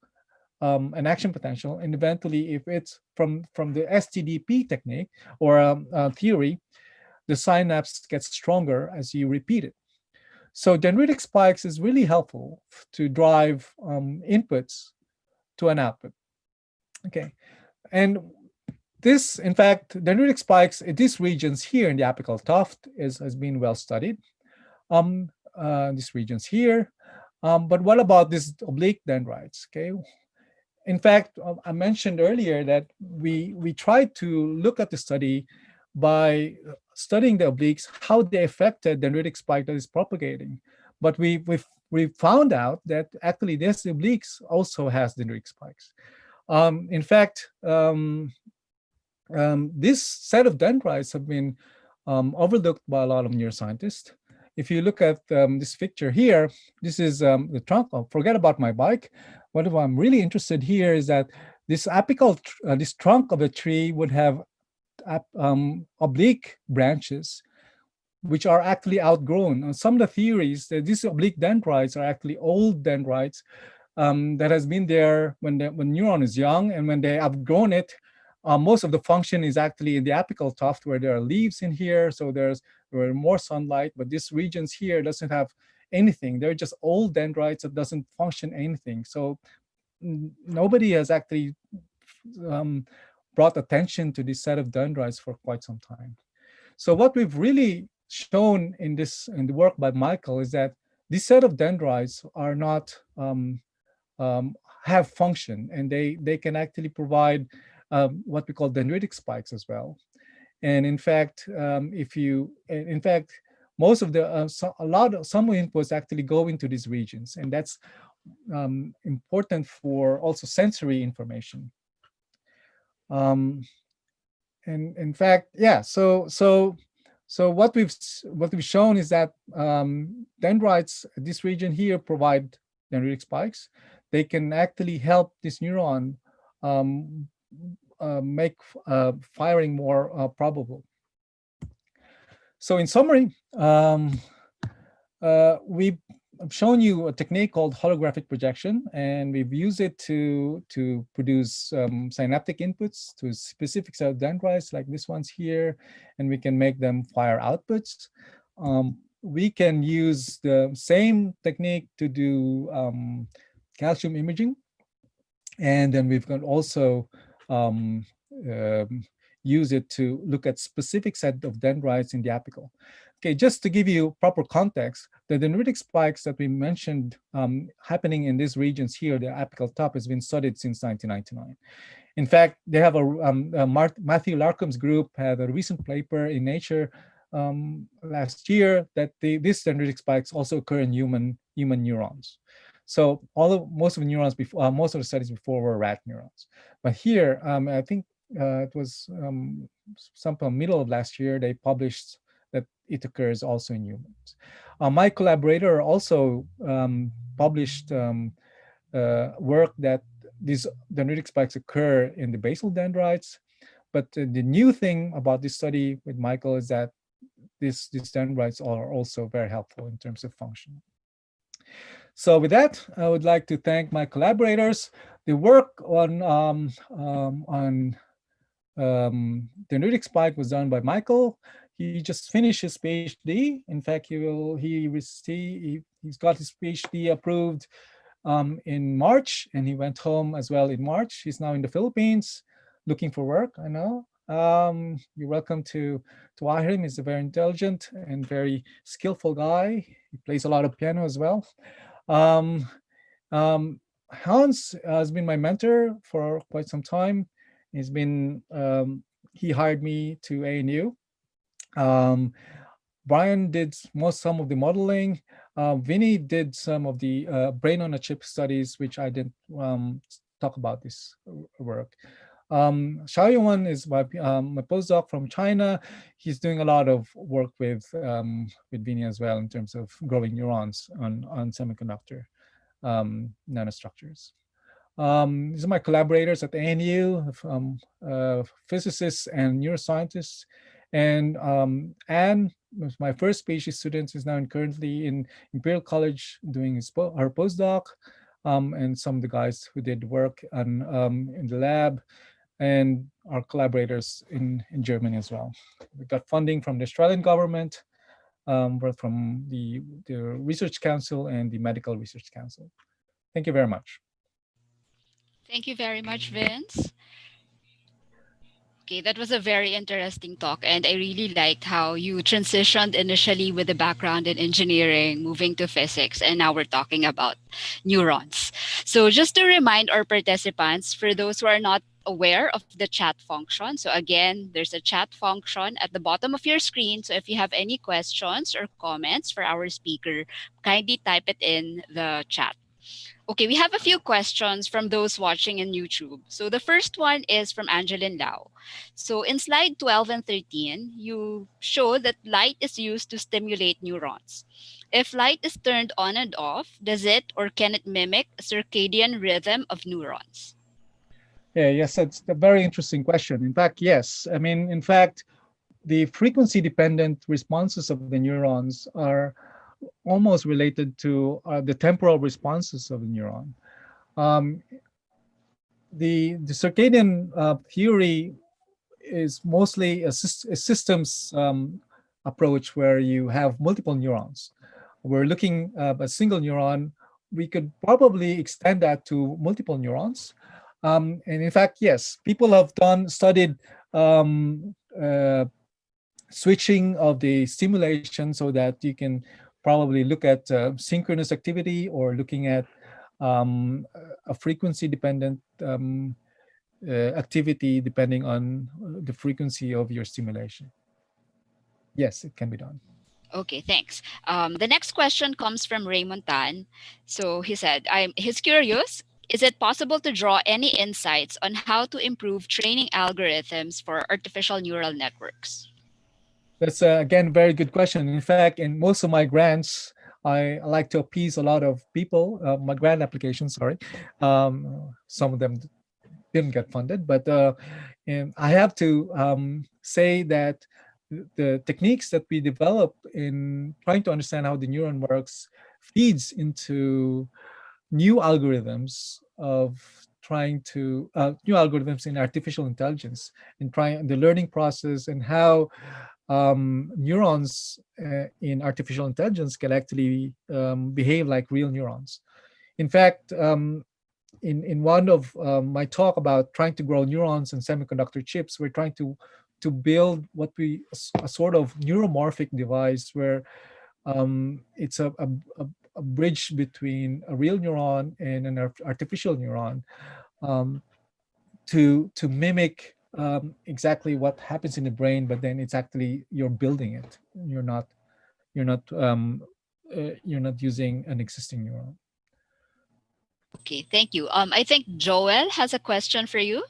an action potential, and eventually, if it's from the STDP technique or theory, the synapse gets stronger as you repeat it. So dendritic spikes is really helpful to drive inputs to an output. Okay, and this, in fact, dendritic spikes in these regions here in the apical tuft has been well studied. These regions here, but what about these oblique dendrites? Okay, in fact, I mentioned earlier that we tried to look at the study by studying the obliques, how they affected dendritic spike that is propagating. But we found out that actually this obliques also has dendritic spikes. In fact, this set of dendrites have been overlooked by a lot of neuroscientists. If you look at this picture here, this is the trunk. Oh, forget about my bike. What I'm really interested here is that this apical, this trunk of a tree would have oblique branches, which are actually outgrown. And some of the theories that these oblique dendrites are actually old dendrites that has been there when neuron is young, and when they outgrown it, most of the function is actually in the apical tuft, where there are leaves in here, so there more sunlight, but these regions here doesn't have anything. They're just old dendrites that doesn't function anything. So nobody has actually um, brought attention to this set of dendrites for quite some time. So what we've really shown in the work by Michael is that this set of dendrites are not um, have function, and they can actually provide what we call dendritic spikes as well. And in fact, in fact, most of the a lot of some inputs actually go into these regions, and that's important for also sensory information. Um, and in fact, yeah. So what we've shown is that dendrites, this region here, provide dendritic spikes. They can actually help this neuron um, make firing more probable. So in summary, we've shown you a technique called holographic projection, and we've used it to produce synaptic inputs to specific set of dendrites like this one's here, and we can make them fire outputs. We can use the same technique to do calcium imaging, and then we've got also um, use it to look at specific set of dendrites in the apical. Okay, just to give you proper context, the dendritic spikes that we mentioned happening in these regions here, the apical top, has been studied since 1999. In fact, they have Matthew Larcom's group had a recent paper in Nature last year that these dendritic spikes also occur in human neurons. So most of the neurons before, most of the studies before were rat neurons, but here I think it was sometime middle of last year they published that it occurs also in humans. My collaborator also published work that these dendritic spikes occur in the basal dendrites. But the new thing about this study with Michael is that these dendrites are also very helpful in terms of function. So with that, I would like to thank my collaborators. The work on dendritic spike was done by Michael. He just finished his PhD. In fact, he's got his PhD approved in March, and he went home as well in March. He's now in the Philippines looking for work, I know. You're welcome to hire him. He's a very intelligent and very skillful guy. He plays a lot of piano as well. Um, Hans has been my mentor for quite some time. He hired me to ANU. Brian did some of the modeling. Vinny did some of the brain on a chip studies, which I didn't talk about this work. Xiaoyuan is my postdoc from China. He's doing a lot of work with Vinny as well in terms of growing neurons on semiconductor nanostructures. These are my collaborators at ANU, physicists and neuroscientists. And Anne, my first PhD student, is now currently in Imperial College doing her postdoc, and some of the guys who did work in the lab, and our collaborators in Germany as well. We got funding from the Australian government, but from the Research Council and the Medical Research Council. Thank you very much. Thank you very much, Vince. Okay, that was a very interesting talk, and I really liked how you transitioned initially with a background in engineering, moving to physics, and now we're talking about neurons. So, just to remind our participants, for those who are not aware of the chat function, so again, there's a chat function at the bottom of your screen. So, if you have any questions or comments for our speaker, kindly type it in the chat. Okay, we have a few questions from those watching in YouTube. So the first one is from Angeline Lau. So in slide 12 and 13, you show that light is used to stimulate neurons. If light is turned on and off, does it or can it mimic a circadian rhythm of neurons? Yeah, yes, that's a very interesting question. In fact, yes. I mean, in fact, the frequency-dependent responses of the neurons are almost related to the temporal responses of the neuron. The circadian theory is mostly a systems approach where you have multiple neurons. We're looking at a single neuron. We could probably extend that to multiple neurons. And in fact, yes, people have studied um, uh, switching of the stimulation so that you can probably look at synchronous activity or looking at a frequency dependent activity depending on the frequency of your stimulation. Yes, it can be done. Okay, thanks. The next question comes from Raymond Tan. So he said, he's curious. Is it possible to draw any insights on how to improve training algorithms for artificial neural networks? That's again very good question. In fact, in most of my grants, I like to appease a lot of people. My grant applications, sorry, some of them didn't get funded, but and I have to say that the techniques that we develop in trying to understand how the neuron works feeds into new algorithms of trying to new algorithms in artificial intelligence and trying the learning process and how neurons in artificial intelligence can actually behave like real neurons. In fact, in one of my talk about trying to grow neurons and semiconductor chips, we're trying to build what we a sort of neuromorphic device where it's a bridge between a real neuron and an artificial neuron um, to mimic exactly what happens in the brain, but then it's actually you're building it. You're not you're not using an existing neuron. Okay, thank you. I think Joel has a question for you.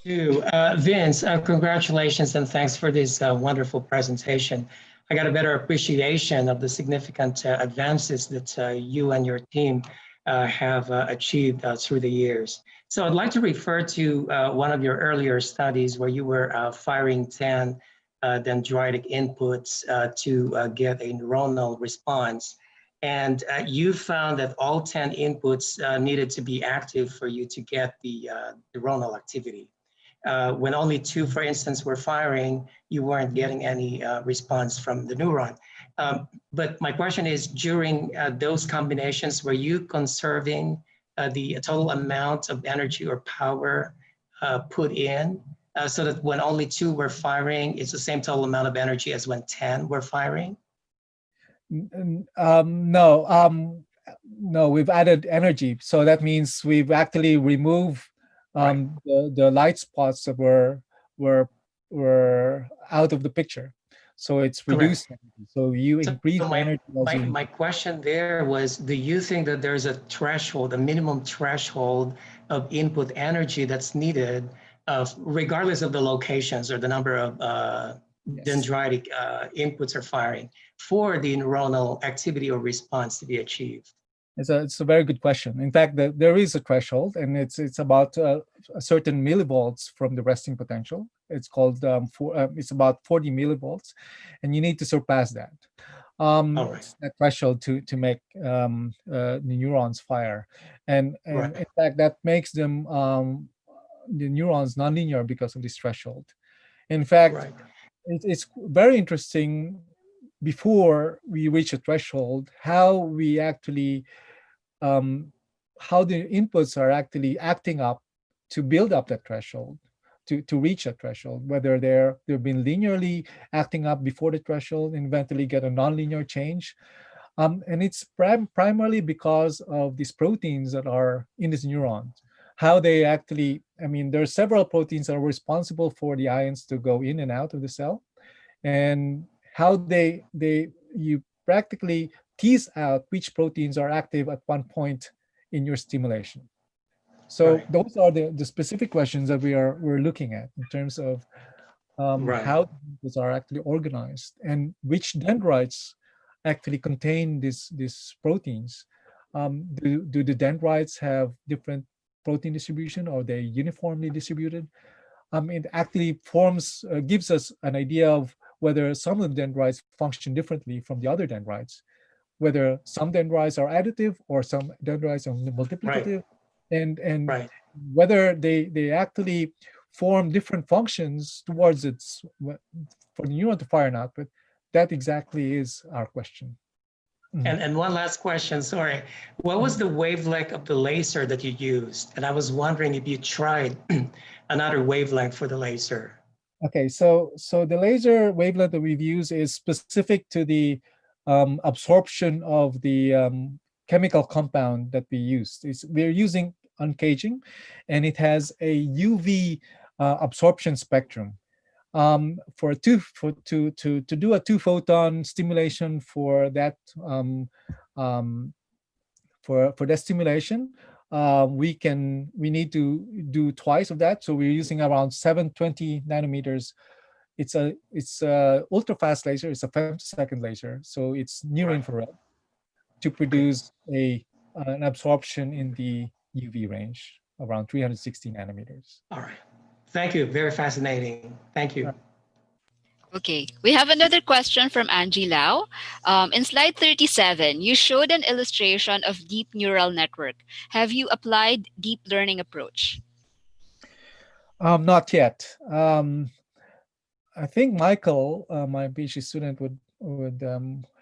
You, Vince, congratulations and thanks for this wonderful presentation. I got a better appreciation of the significant advances that you and your team have achieved through the years. So I'd like to refer to one of your earlier studies where you were firing 10 dendritic inputs to get a neuronal response. And you found that all 10 inputs needed to be active for you to get the neuronal activity. When only two, for instance, were firing, you weren't getting any response from the neuron. But my question is, during those combinations, were you conserving the total amount of energy or power put in so that when only two were firing, it's the same total amount of energy as when 10 were firing? No, no, we've added energy. So that means we've actually removed Right. the light spots that were were out of the picture. So it's Correct. reduced energy. So you So increase the energy as you my question there was, do you think that there's a threshold, a minimum threshold of input energy that's needed, regardless of the locations or the number of yes. dendritic inputs are firing, for the neuronal activity or response to be achieved? It's a very good question. In fact, there is a threshold, and it's about a certain millivolts from the resting potential. It's called it's about 40 millivolts, and you need to surpass that All right. that threshold to make the neurons fire, and in Right. fact that makes them the neurons nonlinear because of this threshold. In fact, Right. it's very interesting before we reach a threshold how we actually um, how the inputs are actually acting up to build up that threshold to reach a threshold, whether they've been linearly acting up before the threshold and eventually get a nonlinear change. And it's primarily because of these proteins that are in these neurons, how they actually, I mean, there are several proteins that are responsible for the ions to go in and out of the cell, and how you practically tease out which proteins are active at one point in your stimulation. So Right. those are the specific questions that we're looking at in terms of Right. how these are actually organized and which dendrites actually contain these proteins. Do the dendrites have different protein distribution, or are they uniformly distributed? It actually gives us an idea of whether some of the dendrites function differently from the other dendrites, whether some dendrites are additive or some dendrites are Right. multiplicative, and Right. whether they actually form different functions towards for the neuron to fire an output. That exactly is our question. And one last question, sorry. What was the wavelength of the laser that you used? And I was wondering if you tried another wavelength for the laser. Okay, so the laser wavelength that we've used is specific to the absorption of the chemical compound that we used. We're using uncaging, and it has a UV absorption spectrum. For to do a 2-photon stimulation for that um, for that stimulation, we need to do twice of that. So we're using around 720 nanometers. It's a ultra fast laser. It's a femtosecond laser, so it's near Right. infrared to produce an absorption in the UV range around 360 nanometers. All right. Thank you. Very fascinating. Thank you. Okay, we have another question from Angie Lau. In slide 37, you showed an illustration of deep neural network. Have you applied deep learning approach? Not yet. I think Michael, my PhD student, would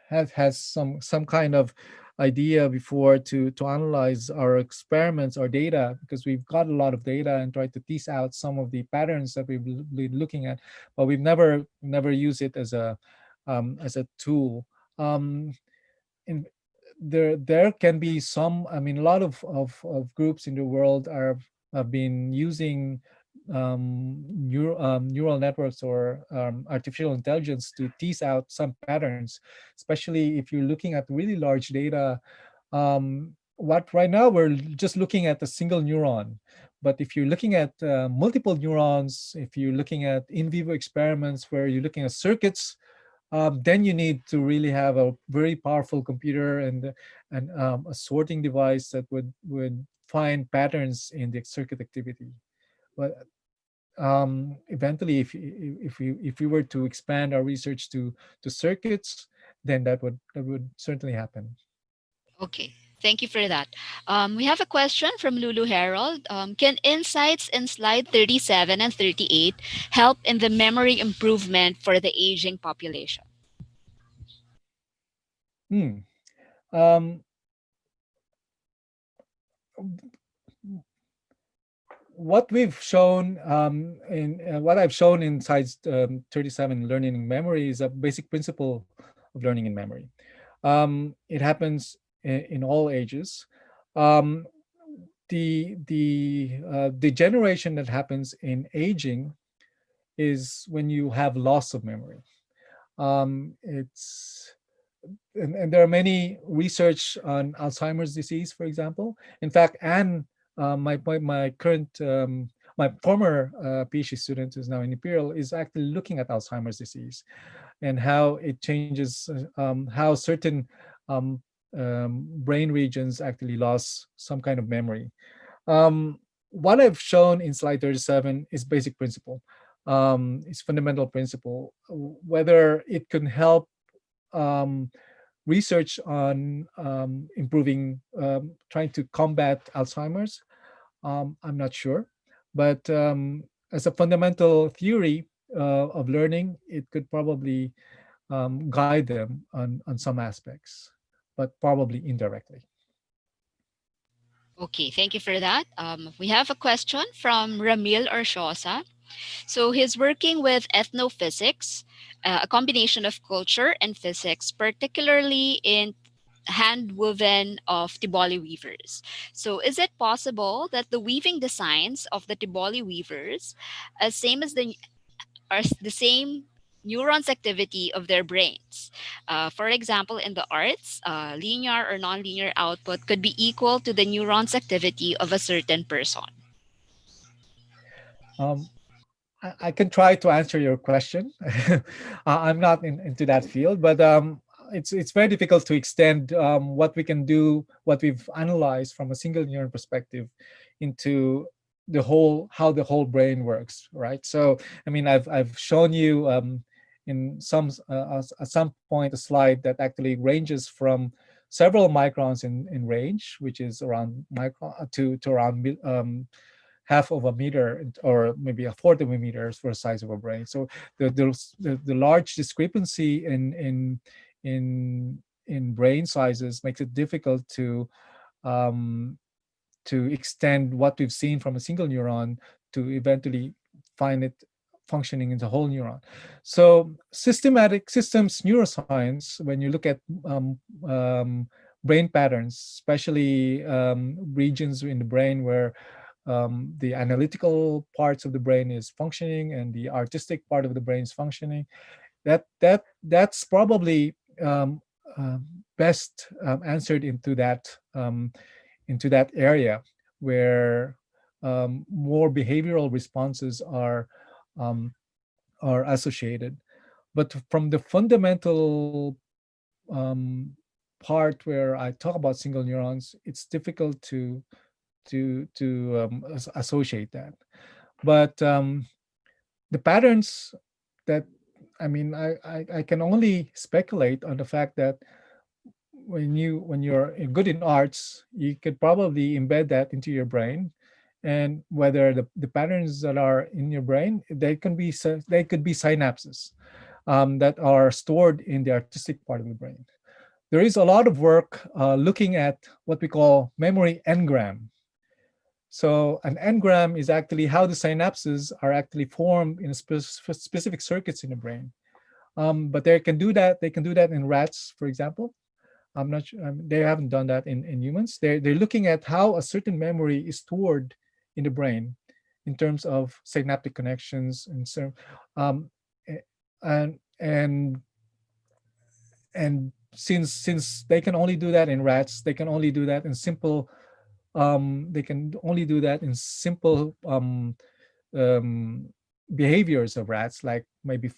has some kind of idea before to analyze our experiments or data, because we've got a lot of data and tried to tease out some of the patterns that we've been looking at, but we've never used it as a tool. In there can be some. I mean, a lot of groups in the world have been using neural networks or artificial intelligence to tease out some patterns, especially if you're looking at really large data. What right now we're just looking at a single neuron, but if you're looking at multiple neurons, if you're looking at in vivo experiments where you're looking at circuits, then you need to really have a very powerful computer and a sorting device that would find patterns in the circuit activity. But eventually, if we were to expand our research to circuits, then that would certainly happen. Okay, thank you for that. We have a question from Lulu Harold. Can insights in slide 37 and 38 help in the memory improvement for the aging population? Hmm. Um, what we've shown in what I've shown in slides 37, learning and memory, is a basic principle of learning and memory. It happens in all ages. Um, the degeneration that happens in aging is when you have loss of memory. It's and there are many research on Alzheimer's disease, for example. In fact, Anne, my current my former PhD student who's now in Imperial is actually looking at Alzheimer's disease and how it changes, how certain um, brain regions actually lost some kind of memory. What I've shown in slide 37 is basic principle. It's fundamental principle. Whether it can help um, research on improving, trying to combat Alzheimer's, I'm not sure. But as a fundamental theory of learning, it could probably guide them on some aspects, but probably indirectly. Okay, thank you for that. We have a question from Ramil Orshosa. So he's working with ethnophysics, a combination of culture and physics, particularly in hand woven of Tiboli weavers. So is it possible that the weaving designs of the Tiboli weavers are the same neurons activity of their brains? For example, in the arts, linear or nonlinear output could be equal to the neurons activity of a certain person. Um, I can try to answer your question. I'm not into that field, but it's very difficult to extend what we can do, what we've analyzed from a single neuron perspective, into the whole, how the whole brain works, right? So, I mean, I've shown you in at some point a slide that actually ranges from several microns in range, which is around micron to around half of a meter or maybe a fourth of a meter for the size of a brain. So the large discrepancy in in brain sizes makes it difficult um, to extend what we've seen from a single neuron to eventually find it functioning in the whole neuron. So systematic systems neuroscience, when you look at brain patterns, especially regions in the brain where the analytical parts of the brain is functioning and the artistic part of the brain is functioning, that's probably um, uh, best answered into that area where more behavioral responses um, are associated. But from the fundamental um, part where I talk about single neurons, it's difficult to associate that. But the patterns that I can only speculate on the fact that when you're good in arts, you could probably embed that into your brain, and whether the patterns that are in your brain, they could be synapses that are stored in the artistic part of the brain. There is a lot of work looking at what we call memory engram. So an engram is actually how the synapses are actually formed in specific circuits in the brain. But they can do that. They can do that in rats, for example. I'm not sure. They haven't done that in humans. They're looking at how a certain memory is stored in the brain in terms of synaptic connections and so um, eh, and since they can only do that in rats, they can only do that in simple they can only do that in simple um, behaviors of rats, like maybe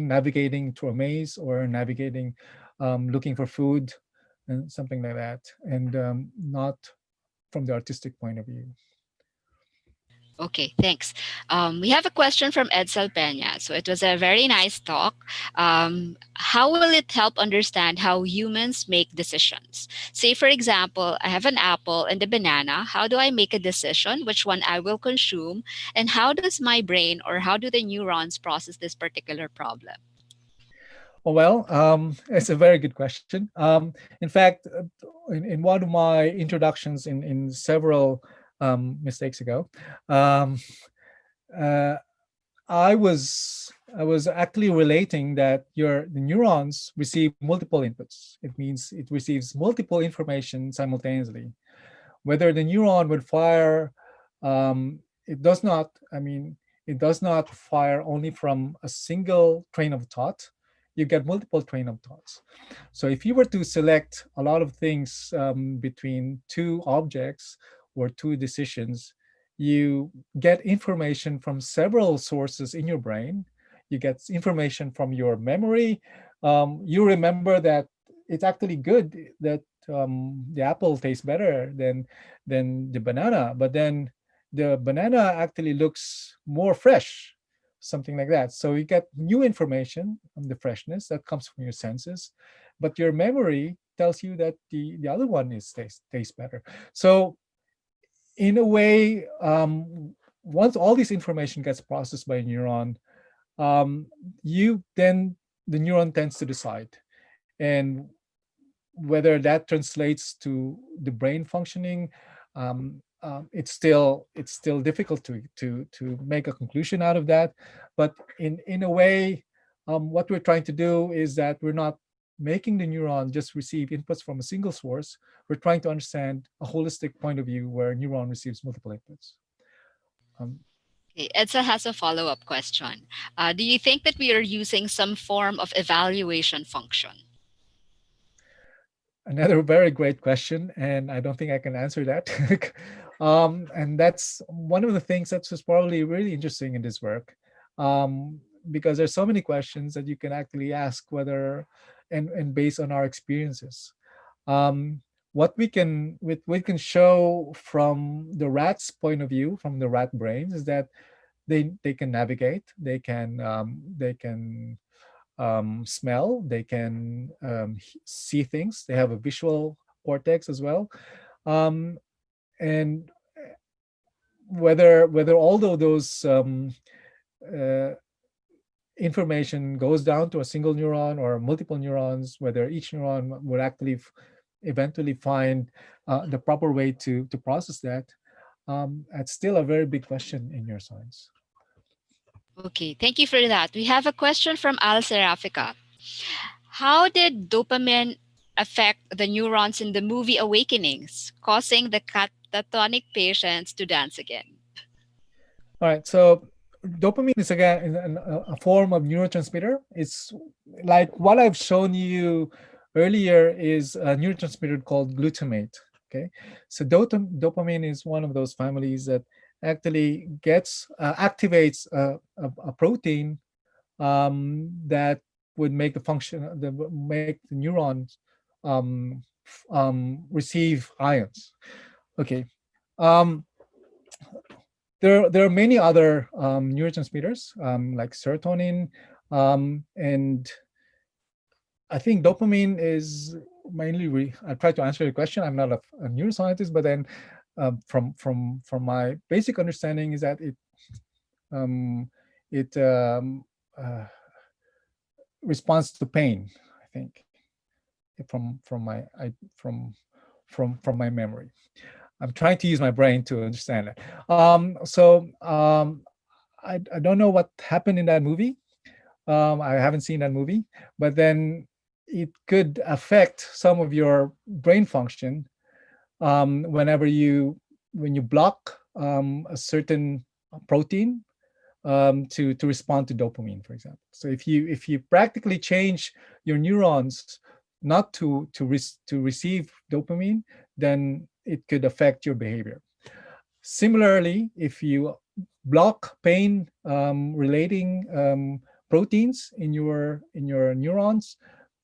navigating through a maze or navigating, looking for food and something like that, and not from the artistic point of view. Okay, thanks. We have a question from Edsel Peña. So it was a very nice talk. How will it help understand how humans make decisions? Say, for example, I have an apple and a banana. How do I make a decision which one I will consume? And how does my brain or how do the neurons process this particular problem? Oh, well, it's a very good question. In fact, in one of my introductions in several mistakes ago, um, uh, I was actually relating that the neurons receive multiple inputs. It means it receives multiple information simultaneously. Whether the neuron would fire, it does not. It does not fire only from a single train of thought. You get multiple train of thoughts. So if you were to select a lot of things between two objects or two decisions, you get information from several sources in your brain. You get information from your memory. You remember that it's actually good that the apple tastes better than the banana, but then the banana actually looks more fresh, something like that. So you get new information on the freshness that comes from your senses, but your memory tells you that the other one tastes better. So in a way, once all this information gets processed by a neuron, um, you then the neuron tends to decide, and whether that translates to the brain functioning, it's still difficult to make a conclusion out of that. But in a way, what we're trying to do is that we're not making the neuron just receive inputs from a single source. We're trying to understand a holistic point of view where a neuron receives multiple inputs. Um, Okay, Edsa has a follow-up question. Do you think that we are using some form of evaluation function? Another very great question, and I don't think I can answer that. And that's one of the things that's just probably really interesting in this work, because there's so many questions that you can actually ask, whether and based on our experiences. Um, what we can show from the rat's point of view, from the rat brains, is that they can navigate, they can smell, they can see things. They have a visual cortex as well, um, and whether although those uh, information goes down to a single neuron or multiple neurons, whether each neuron would actually eventually find the proper way to process that, it's still a very big question in neuroscience. Okay, thank you for that. We have a question from Al Serafica. How did dopamine affect the neurons in the movie Awakenings, causing the catatonic patients to dance again? All right, so dopamine is again a form of neurotransmitter. It's like what I've shown you earlier is a neurotransmitter called glutamate. Okay, so dopamine is one of those families that actually gets activates a protein that would make the function, make the neurons receive ions. Okay. Um, there are many other neurotransmitters like serotonin, and I think dopamine is mainly. I try to answer your question. I'm not a neuroscientist, but then from my basic understanding is that um, it uh, responds to pain. I think from my from my memory. I'm trying to use my brain to understand it. I don't know what happened in that movie. I haven't seen that movie, but then it could affect some of your brain function whenever when you block a certain protein to respond to dopamine, for example. So if you practically change your neurons not to receive dopamine, then it could affect your behavior. Similarly, if you block pain relating proteins in your neurons,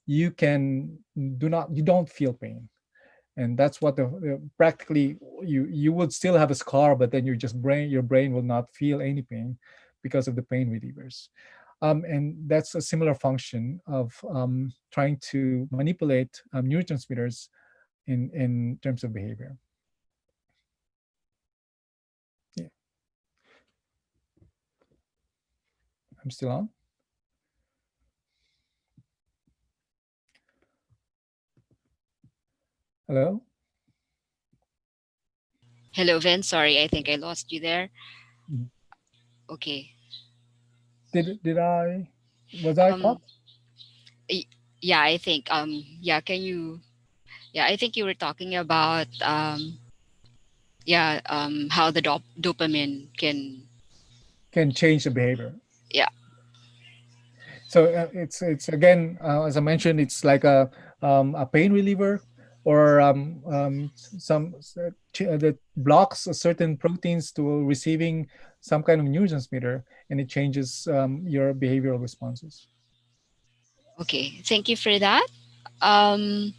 you don't feel pain, and that's what practically you would still have a scar, but then your brain will not feel any pain because of the pain relievers. And that's a similar function of trying to manipulate neurotransmitters in terms of behavior. Yeah, I'm still on. Hello. Hello, Vin. Sorry, I think I lost you there. Mhm. Okay. Did I was I Um, caught? y- yeah, I think. Yeah, can you? Yeah, I think you were talking about. Yeah. How the dopamine can. Can change the behavior. Yeah. So it's again, as I mentioned, it's like a pain reliever, or that blocks a certain proteins to receiving some kind of neurotransmitter, and it changes your behavioral responses. Okay. Thank you for that. Um,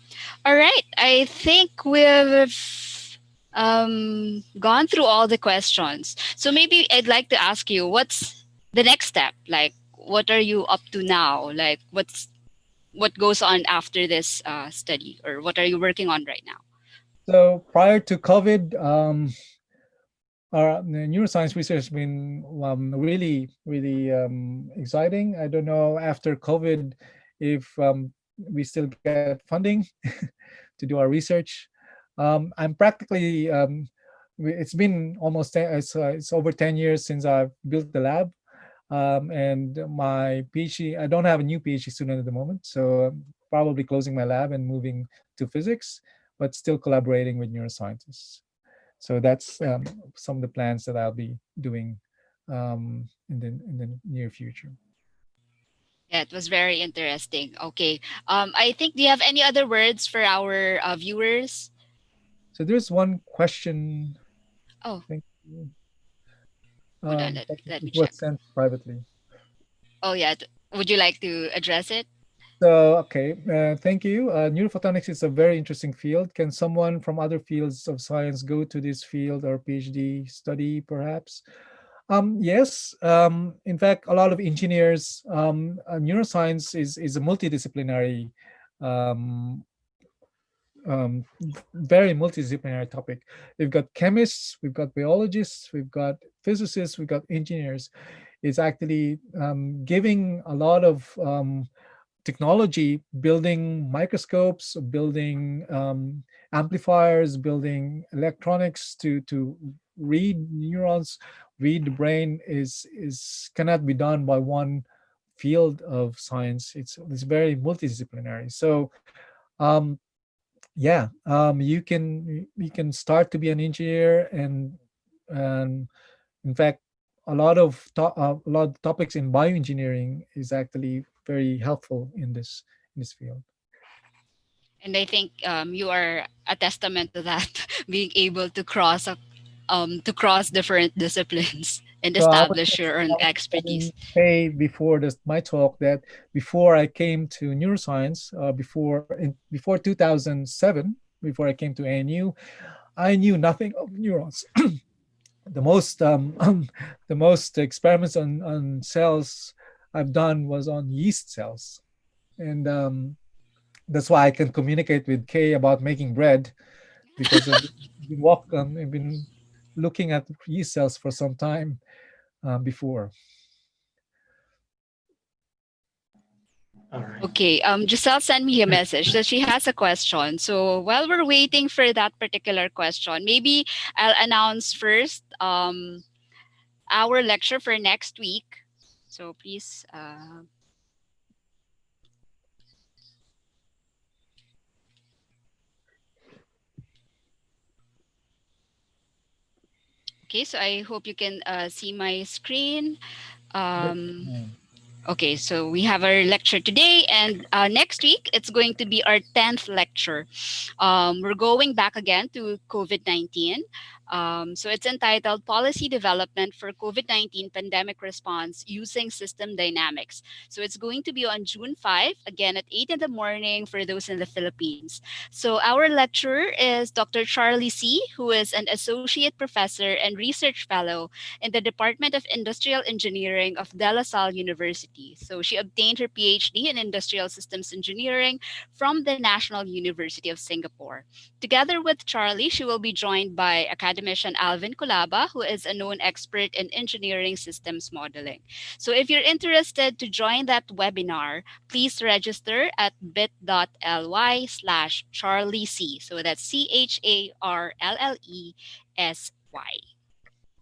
all right. I think we've gone through all the questions. So maybe I'd like to ask you, what's the next step? Like, what are you up to now? Like, what goes on after this study, or what are you working on right now? So prior to COVID, the neuroscience research has been really exciting. I don't know after COVID if we still get funding to do our research. I'm practically it's been it's over 10 years since I've built the lab, and my PhD. I don't have a new PhD student at the moment, so I'm probably closing my lab and moving to physics, but still collaborating with neuroscientists. So that's some of the plans that I'll be doing in the near future. Yeah, it was very interesting. Okay. I think, do you have any other words for our viewers? So there's one question. Oh, I think hold on. but Let me it check. was sent privately. Oh, yeah. Would you like to address it? So okay, thank you. Neurophotonics is a very interesting field. Can someone from other fields of science go to this field or PhD study, perhaps? Yes. In fact, a lot of engineers. Neuroscience is a multidisciplinary um, very multidisciplinary topic. We've got chemists, we've got biologists, we've got physicists, we've got engineers. is actually giving a lot of technology, building microscopes, building amplifiers, building electronics to read neurons, read the brain is cannot be done by one field of science. It's very multidisciplinary. So yeah, you can start to be an engineer, and in fact, a lot of topics in bioengineering is actually very helpful in this field. And I think you are a testament to that, being able to cross different disciplines and So establish your I own was expertise. telling Kay before my talk that before I came to neuroscience, before 2007, before I came to ANU, I knew nothing of neurons. The most the most experiments on cells I've done was on yeast cells, and that's why I can communicate with Kay about making bread, because I've been looking at yeast cells for some time before. All right. Okay, Giselle sent me a message that she has a question. So while we're waiting for that particular question, maybe I'll announce first our lecture for next week. So please, okay, so I hope you can see my screen. Yep. Um, Okay, so we have our lecture today, and next week it's going to be our 10th lecture. We're going back again to COVID 19. So it's entitled Policy Development for COVID 19 Pandemic Response Using System Dynamics. So it's going to be on June 5, again at 8 in the morning for those in the Philippines. So our lecturer is Dr. Charlie C., who is an associate professor and research fellow in the Department of Industrial Engineering of De La Salle University. So she obtained her PhD in Industrial Systems Engineering from the National University of Singapore. Together with Charlie, she will be joined by academician Alvin Kulaba, who is a known expert in engineering systems modeling. So if you're interested to join that webinar, please register at bit.ly/CharlieC. So that's CharlleSy.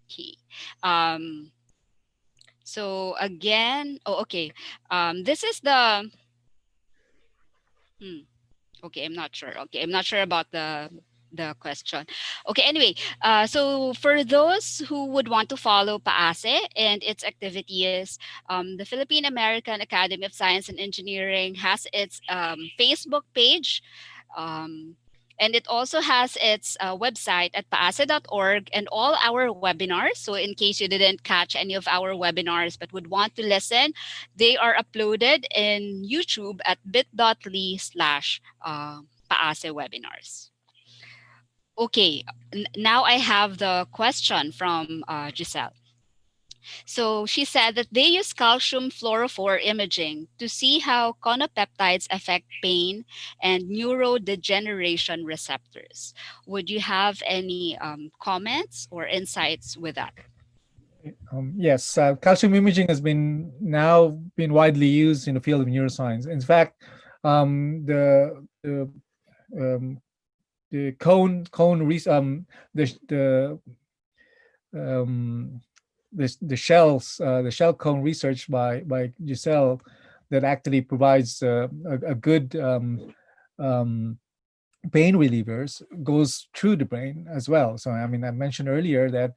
Okay. Um, so again, oh, okay. This is the, hmm, okay, I'm not sure. Okay, I'm not sure about the question. Okay, anyway, so for those who would want to follow PAASE and its activities, the Philippine American Academy of Science and Engineering has its Facebook page. Um, and it also has its website at paase.org and all our webinars. So, in case you didn't catch any of our webinars but would want to listen, they are uploaded in YouTube at bit.ly/paase webinars. Okay, now I have the question from Giselle. So she said that they use calcium fluorophore imaging to see how conopeptides affect pain and neurodegeneration receptors. Would you have any comments or insights with that? Yes, calcium imaging has been widely used in the field of neuroscience. In fact, um, the um, the shell cone research by Giselle that actually provides a good um, pain relievers goes through the brain as well. So I mean, I mentioned earlier that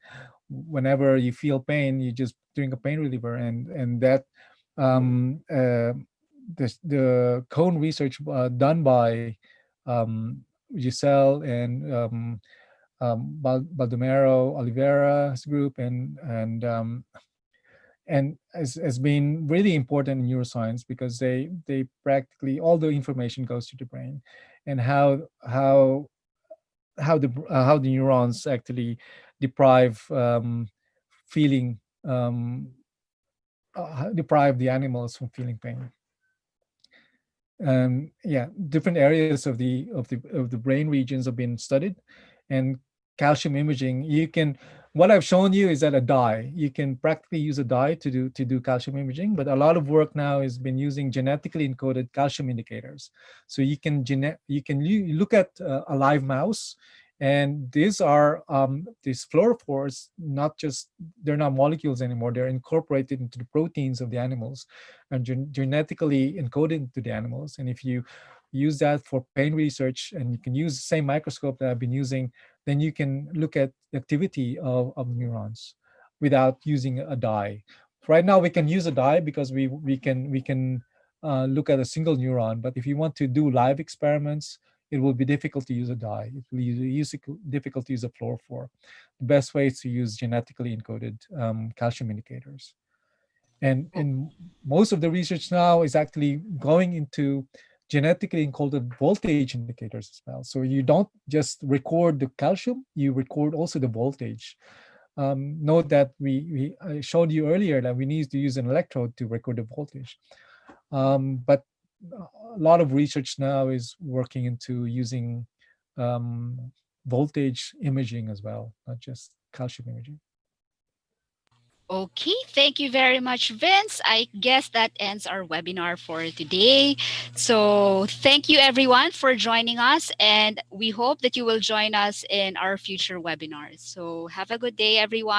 whenever you feel pain, you just drink a pain reliever, and that the cone research done by Giselle and Baldomero Oliveira's group and has been really important in neuroscience, because they practically all the information goes to the brain, and how the neurons actually deprive feeling deprive the animals from feeling pain. Yeah, different areas of the brain regions have been studied, and calcium imaging, you can what I've shown you is that a dye, you can practically use a dye to do calcium imaging, but a lot of work now has been using genetically encoded calcium indicators. So you look at a live mouse, and these fluorophores, not just, they're not molecules anymore, they're incorporated into the proteins of the animals and genetically encoded into the animals. And if you use that for pain research, and you can use the same microscope that I've been using, then you can look at the activity of neurons without using a dye. Right now we can use a dye because we can look at a single neuron, but if you want to do live experiments, it will be difficult to use a dye. It will difficult to use a fluorophore. The best way is to use genetically encoded calcium indicators. And most of the research now is actually going into genetically encoded voltage indicators as well. So you don't just record the calcium, you record also the voltage. Note that I showed you earlier that we need to use an electrode to record the voltage. But a lot of research now is working into using voltage imaging as well, not just calcium imaging. Okay, thank you very much, Vince. I guess that ends our webinar for today. So, thank you everyone for joining us, and we hope that you will join us in our future webinars. So, have a good day, everyone.